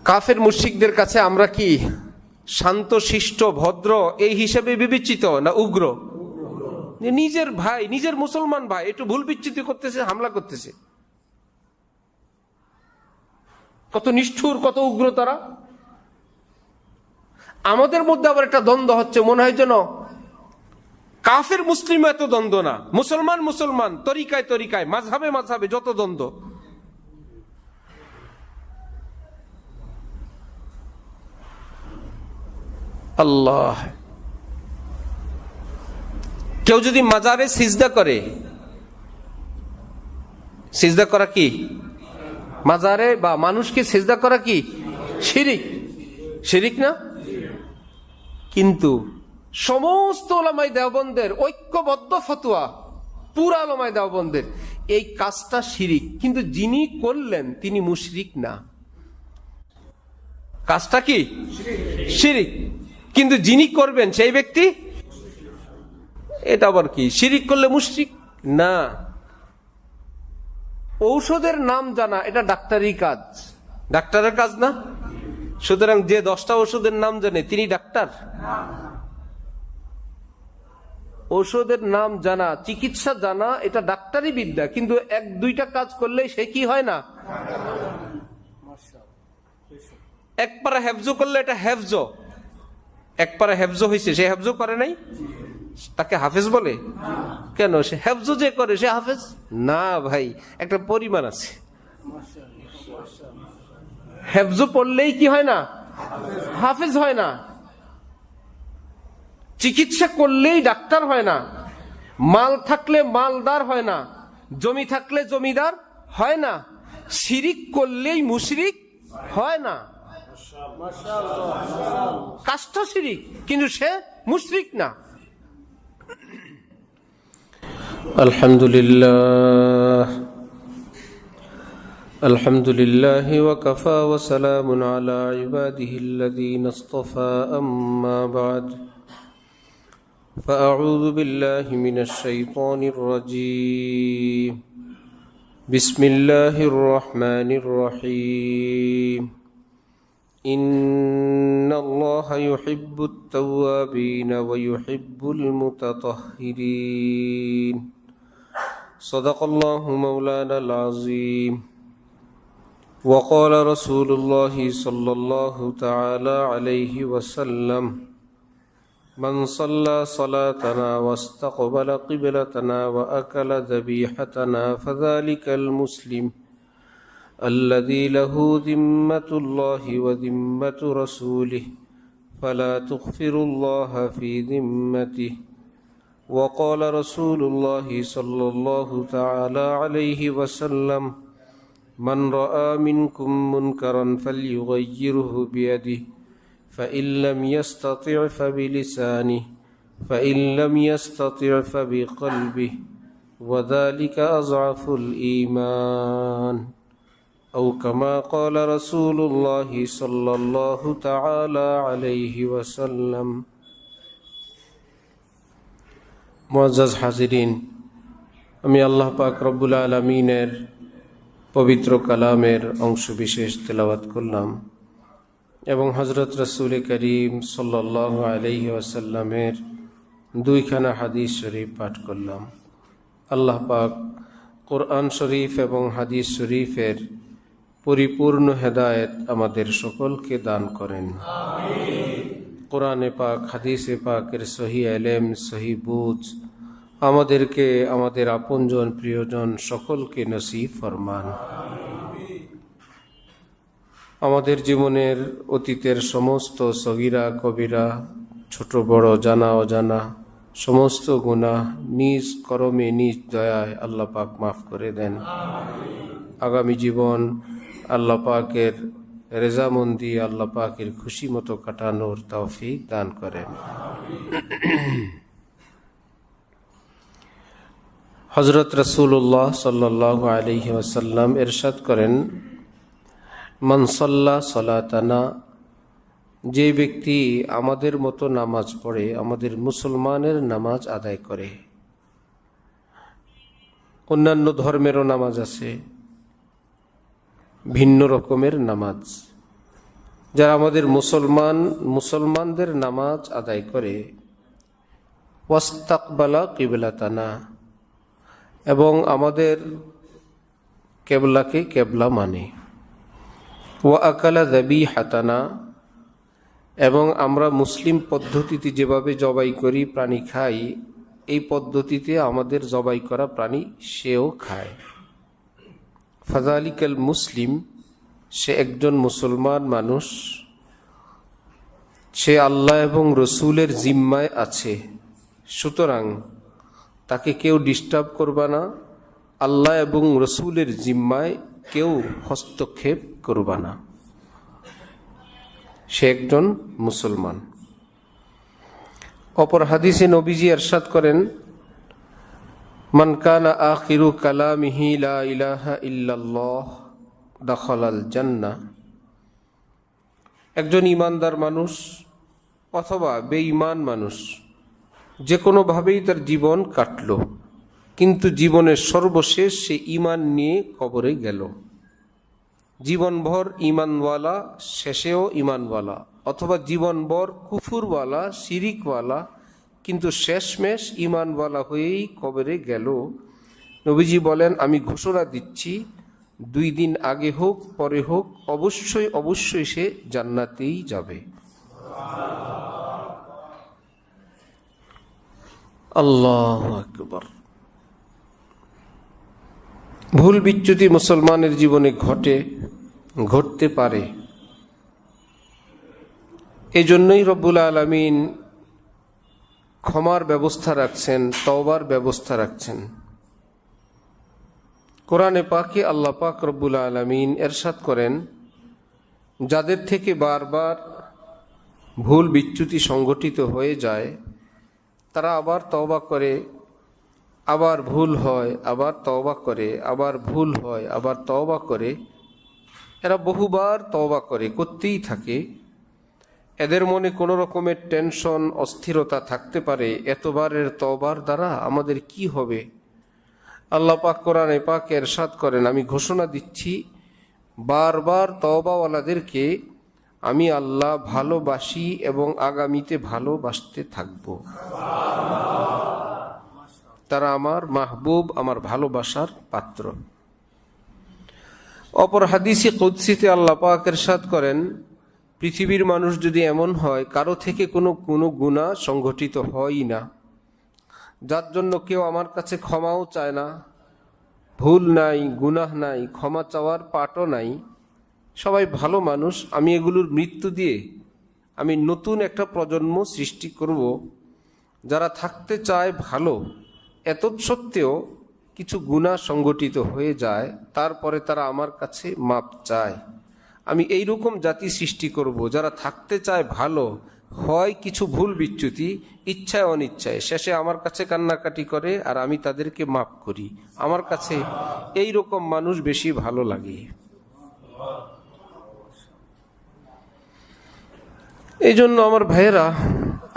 কাফের মুশরিকদের কাছে আমরা কি শান্ত শিষ্ট ভদ্র এই হিসেবে বিবেচিত না উগ্র? নিজের ভাই, নিজের মুসলমান ভাই একটু ভুল বিচ্যুতি করতেছে, হামলা করতেছে, কত নিষ্ঠুর, কত উগ্র তারা। আমাদের মধ্যে আবার একটা দ্বন্দ্ব হচ্ছে, মনে হয় যেন কাফের মুসলিম এত দ্বন্দ্ব না, মুসলমান মুসলমান, তরিকায় তরিকায়, মাযহাবে মাযহাবে যত দ্বন্দ্ব। আল্লাহ, কেউ যদি মাজারে সিজদা করে, সিজদা করা কি? মাজারে বা মানুষকে সিজদা করা কি শিরিক? শিরিক না? কিন্তু সমস্ত ওলামায়ে দেওবন্দের ঐক্যবদ্ধ ফতোয়া, পুরা ওলামায়ে দেওবন্দের, এই কাজটা শিরিক, কিন্তু যিনি করলেন তিনি মুশরিক না। কাজটা কি? শিরিক, কিন্তু যিনি করবেন সেই ব্যক্তি, এটা আবার কি? শিরিক করলে মুশরিক না। ঔষধের নাম জানা এটা ডাক্তারি কাজ, ডাক্তারের কাজ না। সুতরাং যে 10টা ওষুধের নাম জানে তিনি ডাক্তার? ওষুধের নাম জানা, চিকিৎসা জানা এটা ডাক্তারি বিদ্যা, কিন্তু 1-2টা কাজ করলে সে কি হয় না? এক পারা হেফজ করলে এটা হেফজ, এক পারা হেফজ হয়েছে, সে হেফজ করে নাই, তাকে হাফেজ বলে কেন? সে হেফজ যে করে সে হাফেজ না ভাই, একটা পরিমাণ আছে। হেফজ পড়লেই কি হয় না? হাফেজ হয় না। চিকিৎসা করলেই ডাক্তার হয় না। মাল থাকলে মালদার হয় না, জমি থাকলে জমিদার হয় না। শিরিক করলেই মুশরিক হয় না। কাজটা শিরিক, কিন্তু সে মুশরিক না। আলহামদুলিল্লাহ, আলহামদুলিল্লাহি ওয়া কাফা ওয়া সালামুন আলা ইবাদিহিল্লাযীনা ইসতাফা, আম্মা বা'দ। فأعوذ بالله من الشيطان الرجيم. بسم الله الرحمن الرحيم. إن الله يحب التوابين ويحب المتطهرين. صدق الله مولانا العظيم. وقال رسول الله صلى الله تعالى عليه وسلم: من صلى صلاتنا واستقبل قبلتنا وأكل ذبيحتنا فذلك المسلم الذي له ذمة الله وذمة رسوله فلا تغفر الله في ذمته. وقال رسول الله صلى الله تعالى عليه وسلم: من رأى منكم منكرا فليغيره بيده فإن لم يستطع فبلسانه فإن لم يستطع فبقلبه وذلك أضعف الإيمان. أو كما قال رسول الله صلى الله تعالى عليه وسلم. মুআজ্জাজ হাজিরিন, আমি আল্লাহ পাক রব্বুল আলামিনের পবিত্র কালামের অংশ বিশেষ তেলাওয়াত করলাম এবং হযরত রাসূল করিম সাল্লাল্লাহু আলাইহি ওয়াসাল্লামের 2খানা হাদিস শরীফ পাঠ করলাম। আল্লাহ পাক কোরআন শরীফ এবং হাদিস শরীফের পরিপূর্ণ হেদায়েত আমাদের সকলকে দান করেন। আমিন। কোরআনে পাক, হাদিসে পাকের সহি ইলম, সহি বুঝ আমাদেরকে, আমাদের আপনজন প্রিয়জন সকলকে নসিব ফরমান। আমাদের জীবনের অতীতের সমস্ত সগীরা কবিরা, ছোট বড়, জানা অজানা সমস্ত গুনাহ নিজ করমে নিজ দয়ায় আল্লাহ পাক মাফ করে দেন। আগামী জীবন আল্লাহ পাকের রেজামন্দি, আল্লাহ পাকের খুশি মতো কাটানোর তৌফিক দান করেন। হযরত রাসূলুল্লাহ সাল্লাল্লাহু আলাইহি ওয়াসাল্লাম ইরশাদ করেন: মান সাল্লা সালাতানা, যে ব্যক্তি আমাদের মতো নামাজ পড়ে, আমাদের মুসলমানের নামাজ আদায় করে। অন্যান্য ধর্মেরও নামাজ আছে, ভিন্ন রকমের নামাজ, যারা আমাদের মুসলমানদের নামাজ আদায় করে, ওয়াস্তাকবালা কিবলাতানা, এবং আমাদের কেবলাকে কেবলা মানে, ওয়া আকালা যাবিহাতানা, এবং আমরা মুসলিম পদ্ধতিতে যেভাবে জবাই করি, প্রাণী খাই, এই পদ্ধতিতে আমাদের জবাই করা প্রাণী সেও খায়। ফাযালিকাল মুসলিম, সে একজন মুসলমান মানুষ, সে আল্লাহ এবং রসুলের জিম্মায় আছে, সুতরাং তাকে কেউ ডিস্টার্ব করবে না, আল্লাহ এবং রসুলের জিম্মায় কেউ হস্তক্ষেপ করবে না, সে একজন মুসলমান। অপর হাদিসে নবীজি ইরশাদ করেন, মান কানা আখিরু কালামিহি লা ইলাহা ইল্লাল্লাহ দাখালাল জান্নাহ। একজন ইমানদার মানুষ অথবা বেঈমান মানুষ যে কোনোভাবেই তার জীবন কাটল, কিন্তু জীবনের সর্বশেষ সে ঈমান নিয়ে কবরে গেল। জীবনভর ঈমানওয়ালা, শেষেও ঈমানওয়ালা, অথবা জীবনভর কুফুরওয়ালা, শিরিকওয়ালা, কিন্তু শেষমেশ ঈমানওয়ালা হয়েই কবরে গেল। নবীজি বলেন, আমি ঘোষণা দিচ্ছি 2 দিন আগে হোক পরে হোক অবশ্যই অবশ্যই সে জান্নাতেই যাবে। আল্লাহু আকবার। ভুল বিচ্যুতি মুসলমানের জীবনে ঘটতে পারে। এই জন্যই রব্বুল আলামিন ক্ষমার ব্যবস্থা রাখছেন, তওবার ব্যবস্থা রাখছেন। কোরআনে পাকে আল্লাহ পাক রব্বুল আলামিন ইরশাদ করেন, যাদের থেকে বারবার ভুল বিচ্যুতি সংঘটিত হয়ে যায়, তারা আবার তওবা করে, আবার ভুল হয়, আবার তওবা করে, আবার ভুল হয়, আবার তওবা করে, এরা বহুবার তওবা করতেই থাকে। এদের মনে কোনো রকমের টেনশন, অস্থিরতা থাকতে পারে, এতবারের তওবার দ্বারা আমাদের কি হবে? আল্লাহ পাক কোরআনে পাকে ইরশাদ করেন, আমি ঘোষণা দিচ্ছি বারবার তওবাওয়ালাদেরকে আমি আল্লাহ ভালোবাসি এবং আগামীতে ভালোবাসতে থাকব। তারা আমার মাহবুব, আমার ভালোবাসার পাত্র। অপর হাদিসে কুদসিতে আল্লাহ পাক ইরশাদ করেন, পৃথিবীর মানুষ যদি এমন হয় কারো থেকে কোনো গুনাহ সংঘটিত হয় না, যার জন্য কেউ আমার কাছে ক্ষমাও চায় না, ভুল নাই, গুনাহ নাই, ক্ষমা চাওয়ার পাটও নাই, সবাই ভালো মানুষ, আমি এগুলোর মৃত্যু দিয়ে আমি নতুন একটা প্রজন্ম সৃষ্টি করব, যারা থাকতে চায় ভালো, এতৎসত্ত্বেও কিছু গুনাহ সংঘটিত হয়ে যায়, তারপরে তারা আমার কাছে মাপ চায়। আমি এই রকম জাতি সৃষ্টি করব, যারা থাকতে চায় ভালো, হয় কিছু ভুল বিচ্যুতি, ইচ্ছায় অনিচ্ছায়, শেষে আমার কাছে কান্নাকাটি করে আর আমি তাদেরকে মাপ করি। আমার কাছে এই রকম মানুষ বেশি ভালো লাগে। এই জন্য আমার ভাইয়েরা,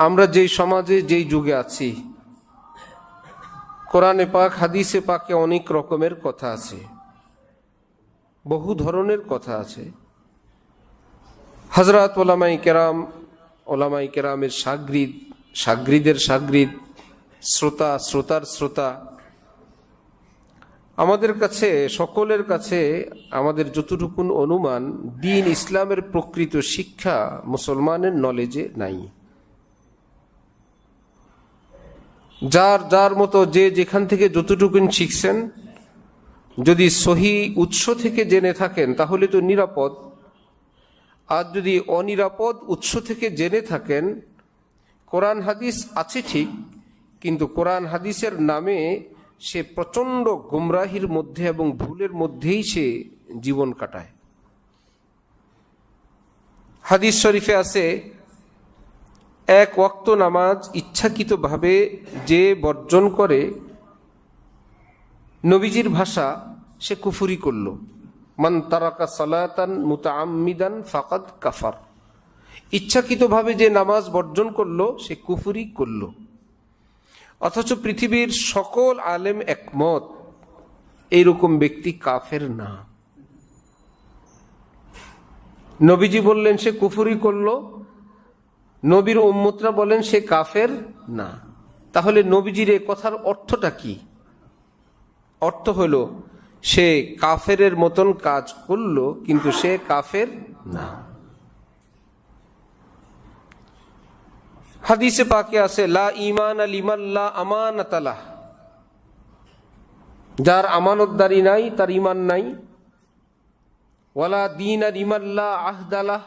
আমরা যেই সমাজে যেই যুগে আছি, কোরআনে পাক হাদিসে পাকে অনেক রকমের কথা আছে, বহু ধরনের কথা আছে। হযরত ওলামায়ে কেরামের সাগরিদের সাগরিদ, শ্রোতার শ্রোতা, আমাদের কাছে, সকলের কাছে আমাদের যতটুকুন অনুমান, দ্বীন ইসলামের প্রকৃত শিক্ষা মুসলমানের নলেজে নাই। যার মতো যে যেখান থেকে যতটুকুন শিখছেন, যদি সহি উৎস থেকে জেনে থাকেন তাহলে তো নিরাপদ। আর যদি অনিরাপদ উৎস থেকে জেনে থাকেন, কোরআন হাদিস আছে ঠিক, কিন্তু কোরআন হাদিসের নামে সে প্রচণ্ড গুমরাহির মধ্যে এবং ভুলের মধ্যেই সে জীবন কাটায়। হাদিস শরীফে আছে, এক ওয়াক্ত নামাজ ইচ্ছাকৃতভাবে যে বর্জন করে, নবীজির ভাষা, সে কুফরি করল। মান তারাকা সালাতান মুতাআম্মিদান ফাকাদ কাফার। ইচ্ছাকৃতভাবে যে নামাজ বর্জন করলো সে কুফরি করল। অথচ পৃথিবীর সকল আলেম একমত, এইরকম ব্যক্তি কাফের না। নবীজি বললেন সে কুফরি করলো, নবীর উম্মতরা বলেন সে কাফের না। তাহলে নবীজির এই কথার অর্থটা কি? অর্থ হলো সে কাফেরের মতন কাজ করলো কিন্তু সে কাফের না। হাদিসে পাকে আছে লা ঈমান লিমান লা আমানাত লাহ, যার আমানতদারি নাই তার ঈমান নাই। ওয়ালা দীন লিমান লা আহদা লাহ,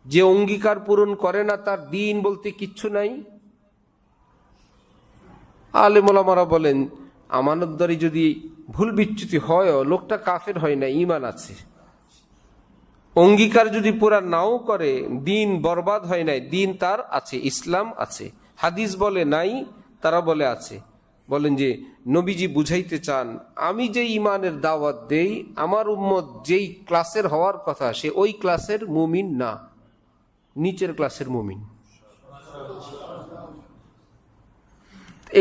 যে অঙ্গীকার পূরণ করে না তার দিন বলতে কিচ্ছু নাই। আলেম ওলামারা বলেন আমানতদারি যদি ভুল বিচ্যুতি হয় লোকটা কাফের হয় না, ঈমান আছে। অঙ্গীকার যদি পুরা নাও করে দিন বরবাদ হয় নাই, দিন তার আছে, ইসলাম আছে। হাদিস বলে নাই, তারা বলে আছে। বলেন যে নবীজি বুঝাইতে চান আমি যে ঈমানের দাওয়াত দেই আমার উম্মত যেই ক্লাসের হওয়ার কথা সে ওই ক্লাসের মুমিন না, নিচের ক্লাসের মুমিন।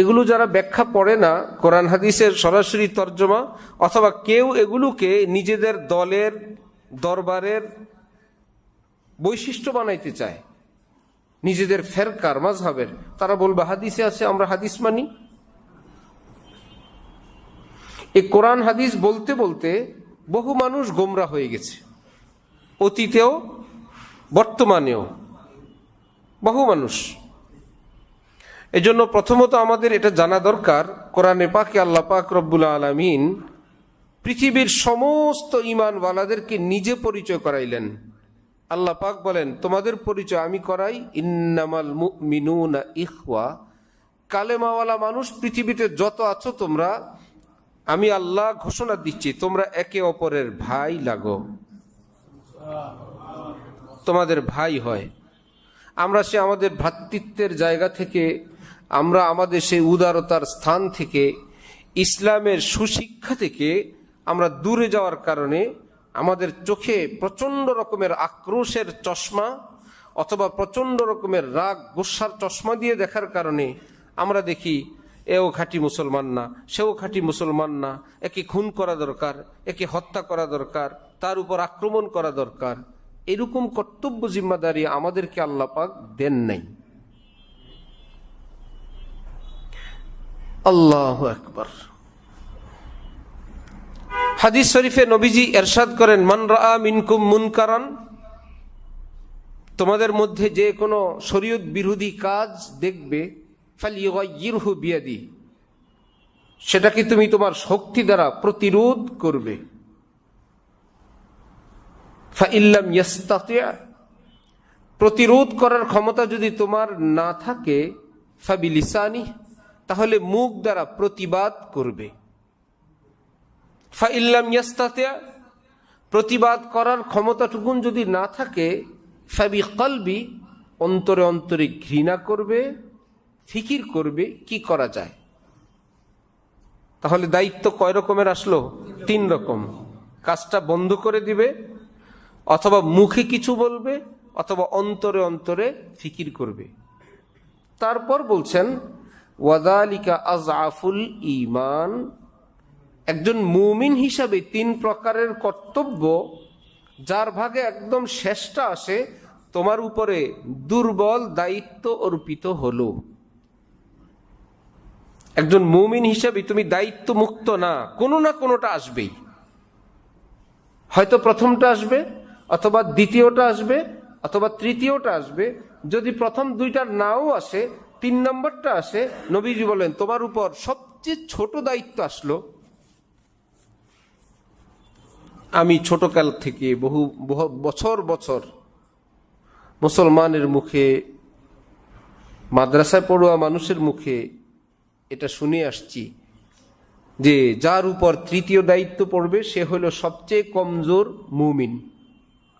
এগুলো যারা ব্যাখ্যা পড়ে না, কোরআন হাদিসের সরাসরি তর্জমা, অথবা কেউ এগুলোকে নিজেদের দলের দরবারের বৈশিষ্ট্য বানাইতে চায়, নিজেদের ফেরকার মাযহাবের, তারা বলবে হাদিসে আছে আমরা হাদিস মানি। এই কোরআন হাদিস বলতে বলতে বহু মানুষ গোমরা হয়ে গেছে, অতীতেও বর্তমানেও বহু মানুষ। এজন্য প্রথমত আমাদের এটা জানা দরকার, কোরআনে পাকে আল্লাহ পাক রব্বুল আলামিন পৃথিবীর সমস্ত ঈমানওয়ালাদেরকে নিজে পরিচয় করাইলেন। আল্লাহ পাক বলেন তোমাদের পরিচয় আমি করাই, ইন্নামাল মুমিনুনা ইখওয়া, কালেমাওয়ালা মানুষ পৃথিবীতে যত আছো তোমরা, আমি আল্লাহ ঘোষণা দিচ্ছি তোমরা একে অপরের ভাই লাগো, তোমাদের ভাই হয়। আমরা সে আমাদের ভ্রাতৃত্বের জায়গা থেকে, আমরা আমাদের সেই উদারতার স্থান থেকে, ইসলামের সুশিক্ষা থেকে আমরা দূরে যাওয়ার কারণে আমাদের চোখে প্রচণ্ড রকমের আক্রোশের চশমা অথবা প্রচণ্ড রকমের রাগ গোসার চশমা দিয়ে দেখার কারণে আমরা দেখি এও খাঁটি মুসলমান না, সেও খাঁটি মুসলমান না, একে খুন করা দরকার, একে হত্যা করা দরকার, তার উপর আক্রমণ করা দরকার। এরকম কর্তব্য জিম্মাদারি আমাদেরকে আল্লাহ পাক দেন নাই। আল্লাহু আকবার। হাদিস শরীফে নবীজি ইরশাদ করেন মান রাআ মিনকুম মুনকারান, তোমাদের মধ্যে যে কোনো শরীয়ত বিরোধী কাজ দেখবে, ফালইউগাইয়িরহু বিয়াদি, সেটাকে তুমি তোমার শক্তি দ্বারা প্রতিরোধ করবে। ফাইল্লাম ইয়াস্তাতি', প্রতিরোধ করার ক্ষমতা যদি তোমার না থাকে, ফাবিলিসানি, তাহলে মুখ দ্বারা প্রতিবাদ করবে। ফাইল্লাম ইয়াস্তাতি', প্রতিবাদ করার ক্ষমতাটুকুন যদি না থাকে, ফাবিকলবি, অন্তরে অন্তরে ঘৃণা করবে, ফিকির করবে কি করা যায়। তাহলে দায়িত্ব কয় রকমের আসলো? 3 রকম। কাজটা বন্ধ করে দিবে, অথবা মুখে কিছু বলবে, অথবা অন্তরে অন্তরে ফিকির করবে। তারপর বলছেন ওয়াযালিকা আযআফুল ঈমান, একজন মুমিন হিসাবে 3 প্রকারের কর্তব্য যার ভাগে একদম শেষটা আসে, তোমার উপরে দুর্বল দায়িত্ব অর্পিত হলো। একজন মুমিন হিসাবে তুমি দায়িত্ব মুক্ত না, কোনো না কোনোটা আসবেই। হয়তো প্রথমটা আসবে, অথবা দ্বিতীয়টা আসবে, অথবা তৃতীয়টা আসবে। যদি প্রথম 2টা নাও আসে, 3 নম্বরটা আসে, নবীজি বলেন তোমার উপর সবচেয়ে ছোট দায়িত্ব আসলো। আমি ছোটকাল থেকে বহু বছর বছর মুসলমানের মুখে, মাদ্রাসায় পড়ুয়া মানুষের মুখে এটা শুনে আসছি যে যার উপর তৃতীয় দায়িত্ব পড়বে সে হলো সবচেয়ে কমজোর মুমিন,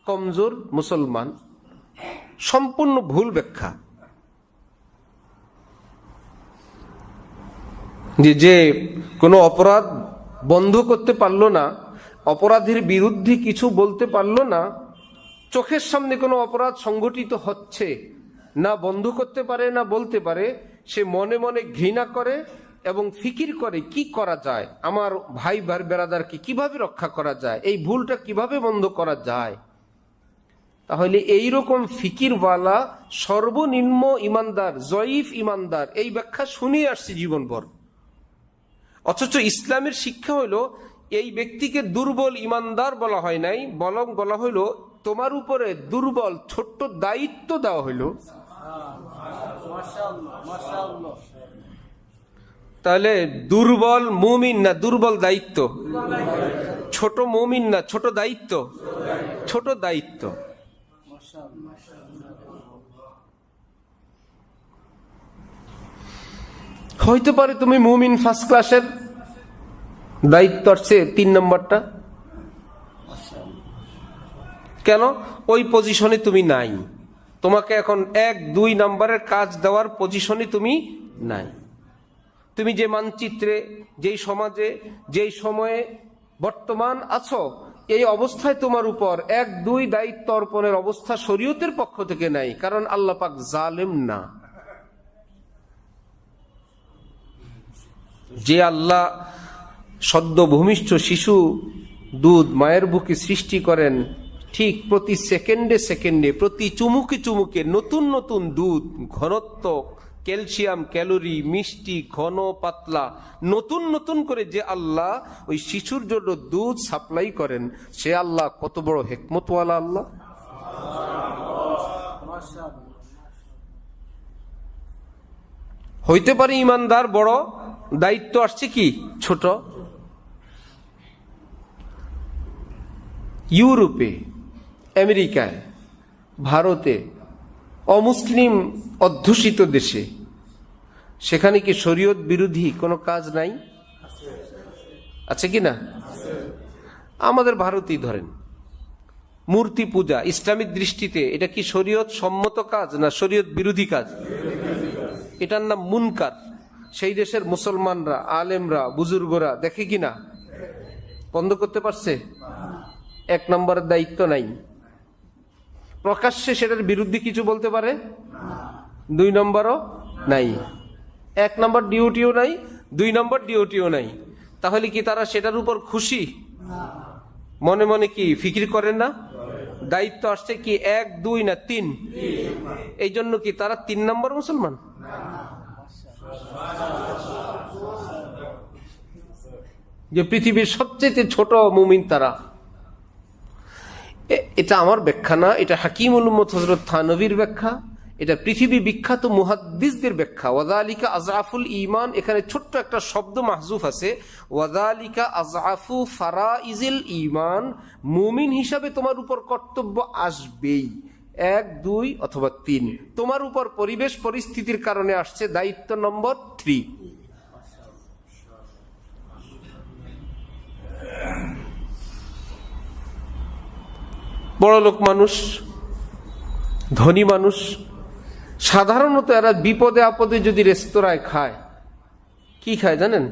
কমজোর মুসলমান। সম্পূর্ণ ভুল ব্যাখ্যা। যে কোনো অপরাধ বন্ধ করতে পারলো না, অপরাধের বিরুদ্ধে কিছু বলতে পারলো না, চোখের সামনে কোনো অপরাধ সংঘটিত হচ্ছে না, বন্ধ করতে পারে না বলতে পারে, সে মনে মনে ঘৃণা করে এবং ফিকির করে কি করা যায়, আমার ভাই বেরাদারকে কিভাবে রক্ষা করা যায়, এই ভুলটা কিভাবে বন্ধ করা যায়। তাহলে এইরকম ফিকিরওয়ালা সর্বনিম্ন ইমানদার, জয়ীফ ইমানদার, এই ব্যাখ্যা শুনে আসছে জীবনভর। অথচ ইসলামের শিক্ষা হইল এই ব্যক্তিকে দুর্বল ইমানদার বলা হয় নাই, বরং বলা হইল তোমার উপরে দুর্বল ছোট্ট দায়িত্ব দেওয়া হইল। তাহলে দুর্বল মুমিন না দুর্বল দায়িত্ব, ছোট মুমিন না ছোট দায়িত্ব, ছোট দায়িত্ব। হইতে পারে তুমি মুমিন ফার্স্ট ক্লাসের, দায়িত্ব আসছে 3 নম্বরটা। কেন? ওই পজিশনে তুমি নাই, তোমাকে এখন 1-2 নম্বরের কাজ দেওয়ার পজিশনে তুমি নাই। তুমি যে মানচিত্রে, যেই সমাজে, যেই সময়ে বর্তমান আছো, এই অবস্থায় তোমার উপর 1-2 দায়িত্ব অর্পণের অবস্থা শরীয়তের পক্ষ থেকে নাই, কারণ আল্লাহ পাক জালেম না। যে আল্লাহ সদ্য ভূমিষ্ঠ শিশু দুধ মায়ের বুকে সৃষ্টি করেন, ঠিক প্রতি সেকেন্ডে সেকেন্ডে, প্রতি চুমুকে চুমুকে নতুন নতুন দুধ, ঘনত্ব, ক্যালসিয়াম, ক্যালোরি, মিষ্টি, ঘন, পাতলা, নতুন নতুন করে যে আল্লাহ ওই শিশুর জন্য দুধ সাপ্লাই করেন, সে আল্লাহ কত বড় হিকমতওয়ালা আল্লাহ। হইতে পারে ইমানদার বড়, দায়িত্ব আসছে কি ছোট। ইউরোপে, আমেরিকায়, ভারতে, অমুসলিম অধ্যুষিত দেশে, সেখানে কি শরীয়ত বিরোধী কোনো কাজ নাই? আছে কি না? আমাদের ভারতেই ধরেন, মূর্তি পূজা ইসলামিক দৃষ্টিতে এটা কি শরীয়ত সম্মত কাজ না শরীয়ত বিরোধী কাজ? এটার নাম মুনকার। সেই দেশের মুসলমানরা, আলেমরা, বুজুর্গরা দেখে কিনা? বন্ধ করতে পারছে? 1 নম্বরের দায়িত্ব নাই। প্রকাশ্যে সেটার বিরুদ্ধে কিছু বলতে পারে? 2 নম্বরও নাই। 1 নম্বর ডিউটিও নাই, 2 নম্বর ডিউটিও নাই। তাহলে কি তারা সেটার উপর খুশি? মনে মনে কি ফিকির করেন না? দায়িত্ব আসছে কি 1, 2 না 3? এই জন্য কি তারা 3 নম্বর মুসলমান? যে পৃথিবীর সবচেয়ে ছোট মুমিন তারা। এটা আমার ব্যাখ্যা না, এটা হাকিমুল উম্মত হযরত থানভীর ব্যাখ্যা, এটা পৃথিবী বিখ্যাত মুহাদ্দিসদের ব্যাখ্যা। ওয়াযালিকা আযআফুল ঈমান, এখানে ছোট্ট একটা শব্দ মাহযুফ আছে, ওয়াযালিকা আযআফু ফারাইজিল ঈমান, মুমিন হিসাবে তোমার উপর কর্তব্য আসবেই 1, 2 অথবা 3। তোমার উপর পরিবেশ পরিস্থিতির কারণে আসছে দায়িত্ব নম্বর 3। বড় লোক মানুষ, ধনী মানুষ, সাধারণত এরা বিপদে আপদে যদি রেস্তোরাঁয় খায়, কি খায় জানেন?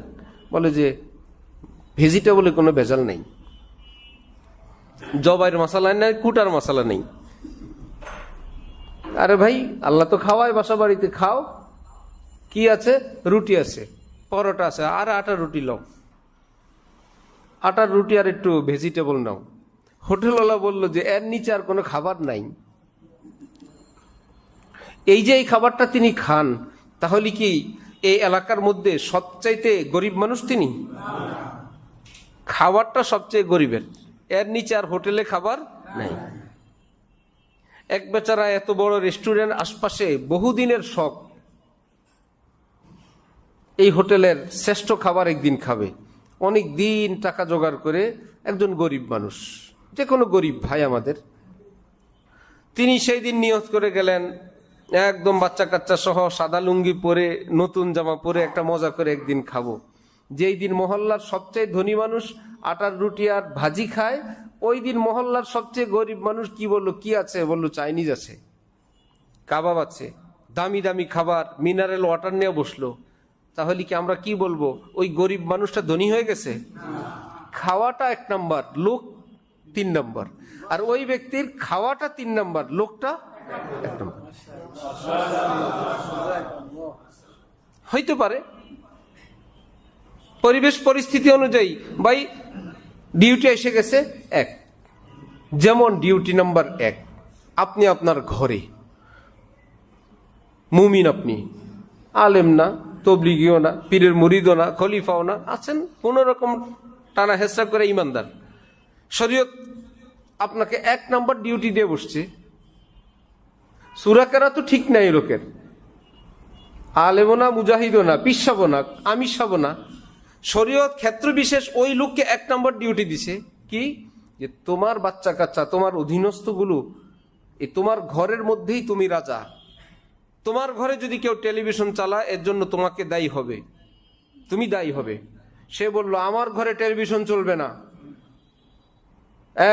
বলে যে ভেজিটেবলে কোনো ভেজাল নেই, জবাইয়ের মশলা নেই, কুটার মশলা নেই। আরে ভাই, আল্লাহ তো খাওয়ায়, বাসা বাড়িতে খাও, কি আছে? রুটি আছে, পরোটা আছে, আর আটার রুটি লও, আটার রুটি আর একটু ভেজিটেবল নাও। হোটেলওয়ালা বলল যে এর নিচে আর কোনো খাবার নাই। এই যে এই খাবারটা তিনি খান, তাহলে কি এই এলাকার মধ্যে সবচাইতে গরিব মানুষ তিনি? খাবারটা সবচেয়ে গরিবের, এর নিচে আর হোটেলে খাবার নাই। এক বেচারা এত বড় রেস্টুরেন্ট, আশপাশে বহুদিনের শখ, এই হোটেলের শ্রেষ্ঠ খাবার একদিন খাবে, অনেক দিন টাকা জোগাড় করে। একজন গরিব মানুষ, যে কোনো গরিব ভাই আমাদের, তিনি সেই দিন নিয়ত করে গেলেন, একদম বাচ্চা কাচ্চা সহ সাদা লুঙ্গি পরে, নতুন জামা পরে একটা মজা করে একদিন খাবো। যেই দিন মহল্লার সবচেয়ে ধনী মানুষ আটার রুটি আর ভাজি খায়, ওই দিন মহল্লার সবচেয়ে গরিব মানুষ কি বললো? কি আছে? বললো চাইনিজ আছে, কাবাব আছে, দামি দামি খাবার, মিনারেল ওয়াটার নিয়ে বসলো। তাহলে কি আমরা কি বলবো? ওই গরিব মানুষটা ধনী হয়ে গেছে? খাওয়াটা 1 নম্বর, লোক 3 নম্বর। আর ওই ব্যক্তির খাওয়াটা 3 নম্বর, লোকটা 1 নম্বর। হইতে পারে পরিবেশ পরিস্থিতি অনুযায়ী, ভাই ডিউটি এসে গেছে 1, যেমন ডিউটি নাম্বার 1, আপনি আপনার ঘরে মুমিন, আপনি আলেম না, তবলিগিও না, পীরের মুরিদও না, খলিফাও না, আছেন কোন রকম টানা হেসরা করে ইমানদার। শরীয়ত আপনাকে 1 নম্বর ডিউটি দিয়ে বসছে, সূরা কেরাত তো ঠিক নাই লোকের, আলেমও না, মুজাহিদও না, পিসাবো না, আমিষাবো না। শরীয়ত ক্ষেত্র বিশেষ ওই লোককে 1 নম্বর ডিউটি দিছে কি, যে তোমার বাচ্চা কাচ্চা, তোমার অধীনস্থগুলো, তোমার ঘরের মধ্যেই তুমি রাজা। তোমার ঘরে যদি কেউ টেলিভিশন চালায়, এর জন্য তোমাকে দায়ী হবে, তুমি দায়ী হবে। সে বলল আমার ঘরে টেলিভিশন চলবে না,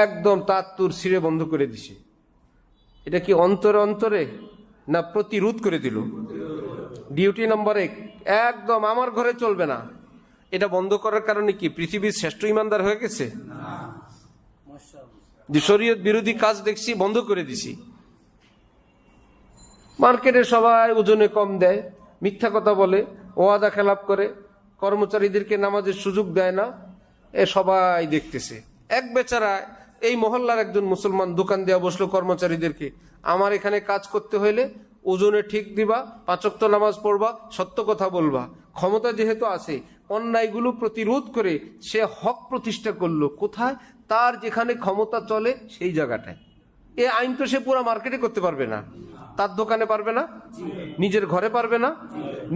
একদম তার তুর ছিঁড়ে বন্ধ করে দিছে। এটা কি অন্তরে অন্তরে না প্রতিরোধ করে দিল? ডিউটি নম্বর 1, একদম আমার ঘরে চলবে না। এটা বন্ধ করার কারণে কি পৃথিবীর শ্রেষ্ঠ ইমানদার হয়ে গেছে? যে শরীয়ত বিরোধী কাজ দেখছি বন্ধ করে দিছি। মার্কেটে সবাই ওজনে কম দেয়, মিথ্যা কথা বলে, ওয়াদা খেলাপ করে, কর্মচারীদেরকে নামাজের সুযোগ দেয় না, এ সবাই দেখতেছে। এক বেচারা এই মহল্লার একজন মুসলমান দোকান দেওয়া বসলো কর্মচারীদেরকে, আমার এখানে কাজ করতে হইলে ওজনে ঠিক দিবা, 5 ওয়াক্ত নামাজ পড়বা, সত্য কথা বলবা। ক্ষমতা যেহেতু আছে, অন্যায়গুলো প্রতিরোধ করে সে হক প্রতিষ্ঠা করলো। কোথায়? তার যেখানে ক্ষমতা চলে সেই জায়গাটায়। এ আইন তো সে পুরো মার্কেটে করতে পারবে না, তার দোকানে পারবে না, নিজের ঘরে পারবে না।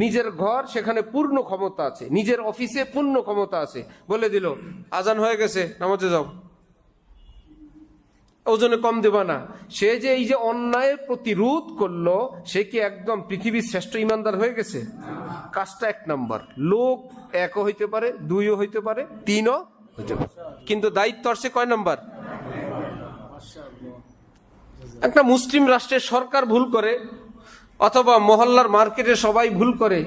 নিজের ঘর, সেখানে পূর্ণ ক্ষমতা আছে, নিজের অফিসে পূর্ণ ক্ষমতা আছে। বলে দিল আজান হয়ে গেছে, নামাজে যাও, ওজনে কম দেবা না। সে যে এই যে অন্যায় প্রতিরোধ করলো, সে কি একদম পৃথিবীর শ্রেষ্ঠ ইমানদার হয়ে গেছে? কাজটা 1 নম্বর। লোক 1ও হইতে পারে, 2ও হইতে পারে, 3ও হইতে পারে, কিন্তু দায়িত্ব আসছে কয় নম্বর? একটা মুসলিম রাষ্ট্রের সরকার ভুল করে, অথবা মহল্লার মার্কেটে সবাই ভুল করে,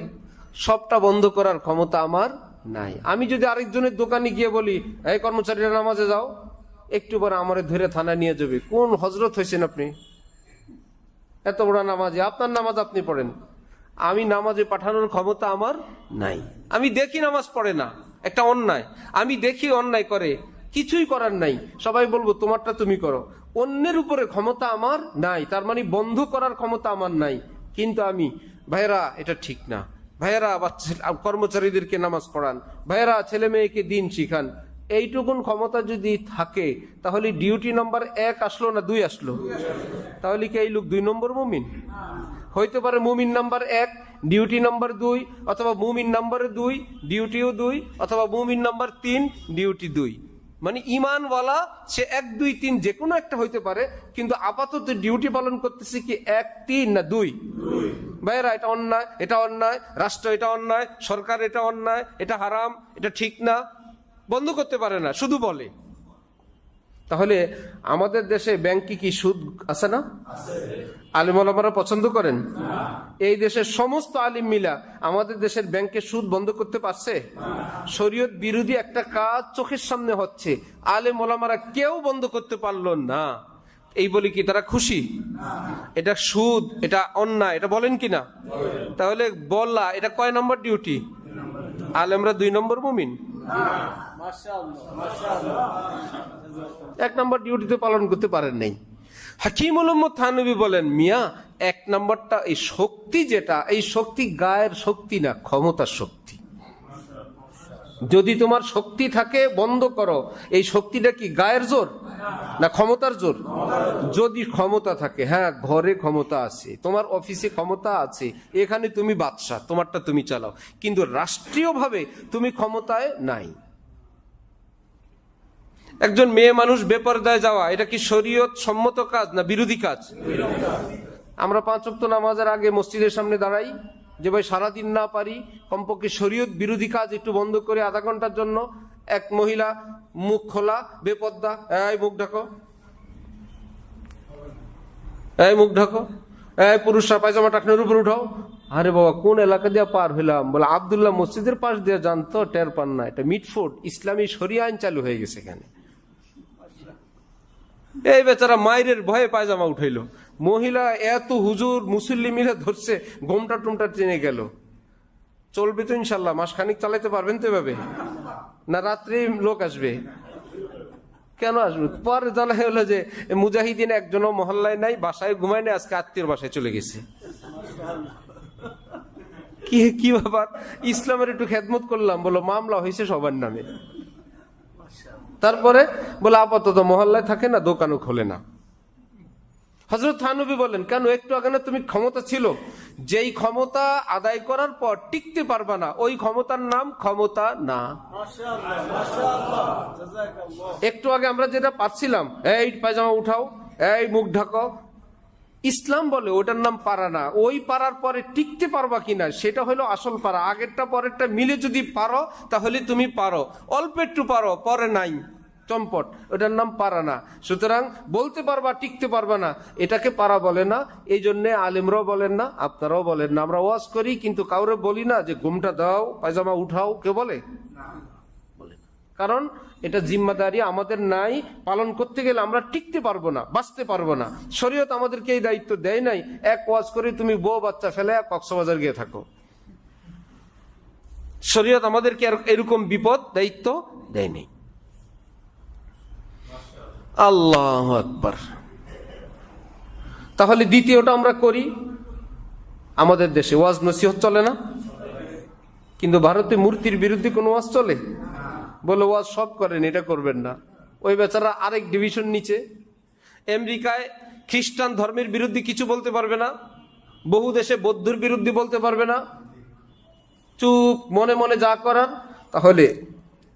সবটা বন্ধ করার ক্ষমতা আমার নাই। আমি যদি আরেকজনের দোকানে গিয়ে বলি এই কর্মচারীরা নামাজে যাও, একটু পরে আমারে ধরে থানায় নিয়ে যাবে। কোন হজরত হয়েছেন আপনি? এত বড় নামাজে, আপনার নামাজ আপনি পড়েন, আমি নামাজে পাঠানোর ক্ষমতা আমার নাই। আমি দেখি নামাজ পড়ে না, একটা অন্যায়, আমি দেখি অন্যায় করে, কিছুই করার নাই, সবাই বলবো তোমারটা তুমি করো। অন্যের উপরে ক্ষমতা আমার নাই, তার মানে বন্ধ করার ক্ষমতা আমার নাই। কিন্তু আমি, ভাইয়েরা এটা ঠিক না, ভাইয়েরা কর্মচারীদেরকে নামাজ পড়ান, ভাইয়েরা ছেলে মেয়েকে দিন শিখান, এইটুকুন ক্ষমতা যদি থাকে, তাহলে ডিউটি নম্বর 1 আসলো না 2 আসলো? তাহলে কি এই লোক 2 নম্বর মুমিন? হইতে পারে মুমিন নাম্বার 1, ডিউটি নাম্বার 2, অথবা মুমিন নাম্বার 2, ডিউটিও 2, অথবা মুমিন নাম্বার 3, ডিউটি 2। মানে ইমানওয়ালা সে 1, 2, 3 যে কোনো একটা হইতে পারে, কিন্তু আপাতত ডিউটি পালন করতেছে কি 1, 3 না 2? ভাইয়েরা এটা অন্যায়, এটা অন্যায়, রাষ্ট্র এটা অন্যায়, সরকার এটা অন্যায়, এটা হারাম, এটা ঠিক না, বন্ধ করতে পারে না, শুধু বলে। তাহলে আমাদের দেশে ব্যাংকে কি সুদ আছে না? আলিম ওলামারা পছন্দ করেন? এই দেশের সমস্ত আলিম মিলা আমাদের দেশের ব্যাংকের সুদ বন্ধ করতে পারছে? শরীয়ত বিরোধী একটা কাজ চোখের সামনে হচ্ছে, আলিম ওলামারা কেউ বন্ধ করতে পারলো না। এই বলি কি তারা খুশি? এটা সুদ, এটা অন্যায়, এটা বলেন কি না? তাহলে বললা এটা কয় নম্বর ডিউটি? আলেমরা 2 নম্বর মুমিন, 1 নম্বর ডিউটিতে পালন করতে পারেন নাই। হাকিমুল উম্মত থানভী বলেন, মিয়া 1 নম্বরটা এই শক্তি, যেটা এই শক্তি গায়ের শক্তি না, ক্ষমতার শক্তি। যদি তোমার শক্তি থাকে বন্ধ করো, এই শক্তিটা কি গায়ের জোর না ক্ষমতার জোর? যদি ক্ষমতা থাকে, হ্যাঁ ঘরে ক্ষমতা আছে, তোমার অফিসে ক্ষমতা আছে, এখানে তুমি বাদশা, তোমারটা তুমি চালাও, কিন্তু রাষ্ট্রীয়ভাবে তুমি ক্ষমতায় নাই। একজন মেয়ে মানুষ বেপরদায় যাওয়া, এটা কি শরীয়ত সম্মত কাজ না বিরোধী কাজ? আমরা 5 ওয়াক্ত নামাজের আগে মসজিদের সামনে দাঁড়াই, যে ভাই সারাদিন না পারি, কমপক্ষে শরীয়ত বিরোধী কাজ একটু বন্ধ করে আধা ঘন্টার জন্য। এক মহিলা মুখ খোলা, বেপর্দা, এই মুখ ঢাকো, এই মুখ ঢাকো, এই পুরুষরা পায়জামা টাকনের উপর উঠাও। আরে বাবা, কোন এলাকা দিয়ে পার হইলাম? বলে আব্দুল্লাহ মসজিদের পাশ দিয়ে জানতো, টের পান না, এটা মিটফোর্ড, ইসলামী শরিয়া আইন চালু হয়ে গেছে এখানে। এই বেচারা মায়ের ভয়ে পায়জামা উঠাইলো, মহিলা এত হুজুর মুসল্লি মিলে ধরছে, গোমটা টুমটা টেনে গেল। চলবে তো ইনশাল্লাহ? মাসখানিক চালাইতে পারবেন তো এভাবে? না রাত্রে লোক আসবে? কেন আসবে? পরে জানা হলো যে মুজাহিদিন একজনও মহল্লায় নাই, বাসায় ঘুমায় নাই, আজকে আত্মীয়র বাসায় চলে গেছে। কি ব্যাপার? ইসলামের একটু খেদমত করলাম, বলো মামলা হয়েছে সবার নামে। তারপরে বলে আপাতত মহল্লায় থাকে না, দোকানও খোলে না। হযরত থানবী বলেন, কেন? একটু আগে না তুমি ক্ষমতা ছিল, যেই ক্ষমতা আদায় করার পর টিকতে পারবা না, ওই ক্ষমতার নাম ক্ষমতা না। একটু আগে আমরা যেটা পাচ্ছিলাম, এই পায়জামা উঠাও, এই মুখ ঢাকো, ইসলাম বলে ওটার নাম পারা না। ওই পারার পরে টিকতে পারবা কিনা সেটা হলো আসল পারা। আগেরটা পরেরটা মিলে যদি পারো তাহলে তুমি পারো, অল্প একটু পারো, পরে নাই চম্পট, ওটার নাম পারা না। সুতরাং বলতে পারবা, টিকতে পারবা না, এটাকে পারা বলে না। এই জন্যে আলেমরাও বলেন না, আপনারাও বলেন না। আমরা ওয়াজ করি কিন্তু কাউরে বলি না যে ঘুমটা দাও, পায়জামা উঠাও, কে বলে? কারণ এটা জিম্মাদারি আমাদের নাই, পালন করতে গেলে আমরা টিকতে পারবো না, বাঁচতে পারবো না। শরীয়ত আমাদেরকে এই দায়িত্ব দেয় নাই, এক ওয়াজ করে তুমি বউ বাচ্চা ফেলে কক্সবাজার গিয়ে থাকো। শরীয়ত আমাদেরকে এরকম বিপদ দায়িত্ব দেয় নাই। আল্লাহু আকবার। তাহলে দ্বিতীয়টা আমরা করি, আমাদের দেশে ওয়াজ নসিহত চলে না, কিন্তু ভারতে মূর্তির বিরুদ্ধে কোনো ওয়াজ চলে? বলে ওয়াজ সব করেন, এটা করবেন না। ওই বেচারা আরেক ডিভিশন নিচে। আমেরিকায় খ্রিস্টান ধর্মের বিরুদ্ধে কিছু বলতে পারবে না, বহু দেশে বৌদ্ধের বিরুদ্ধে বলতে পারবে না, চুপ, মনে মনে যা করার। তাহলে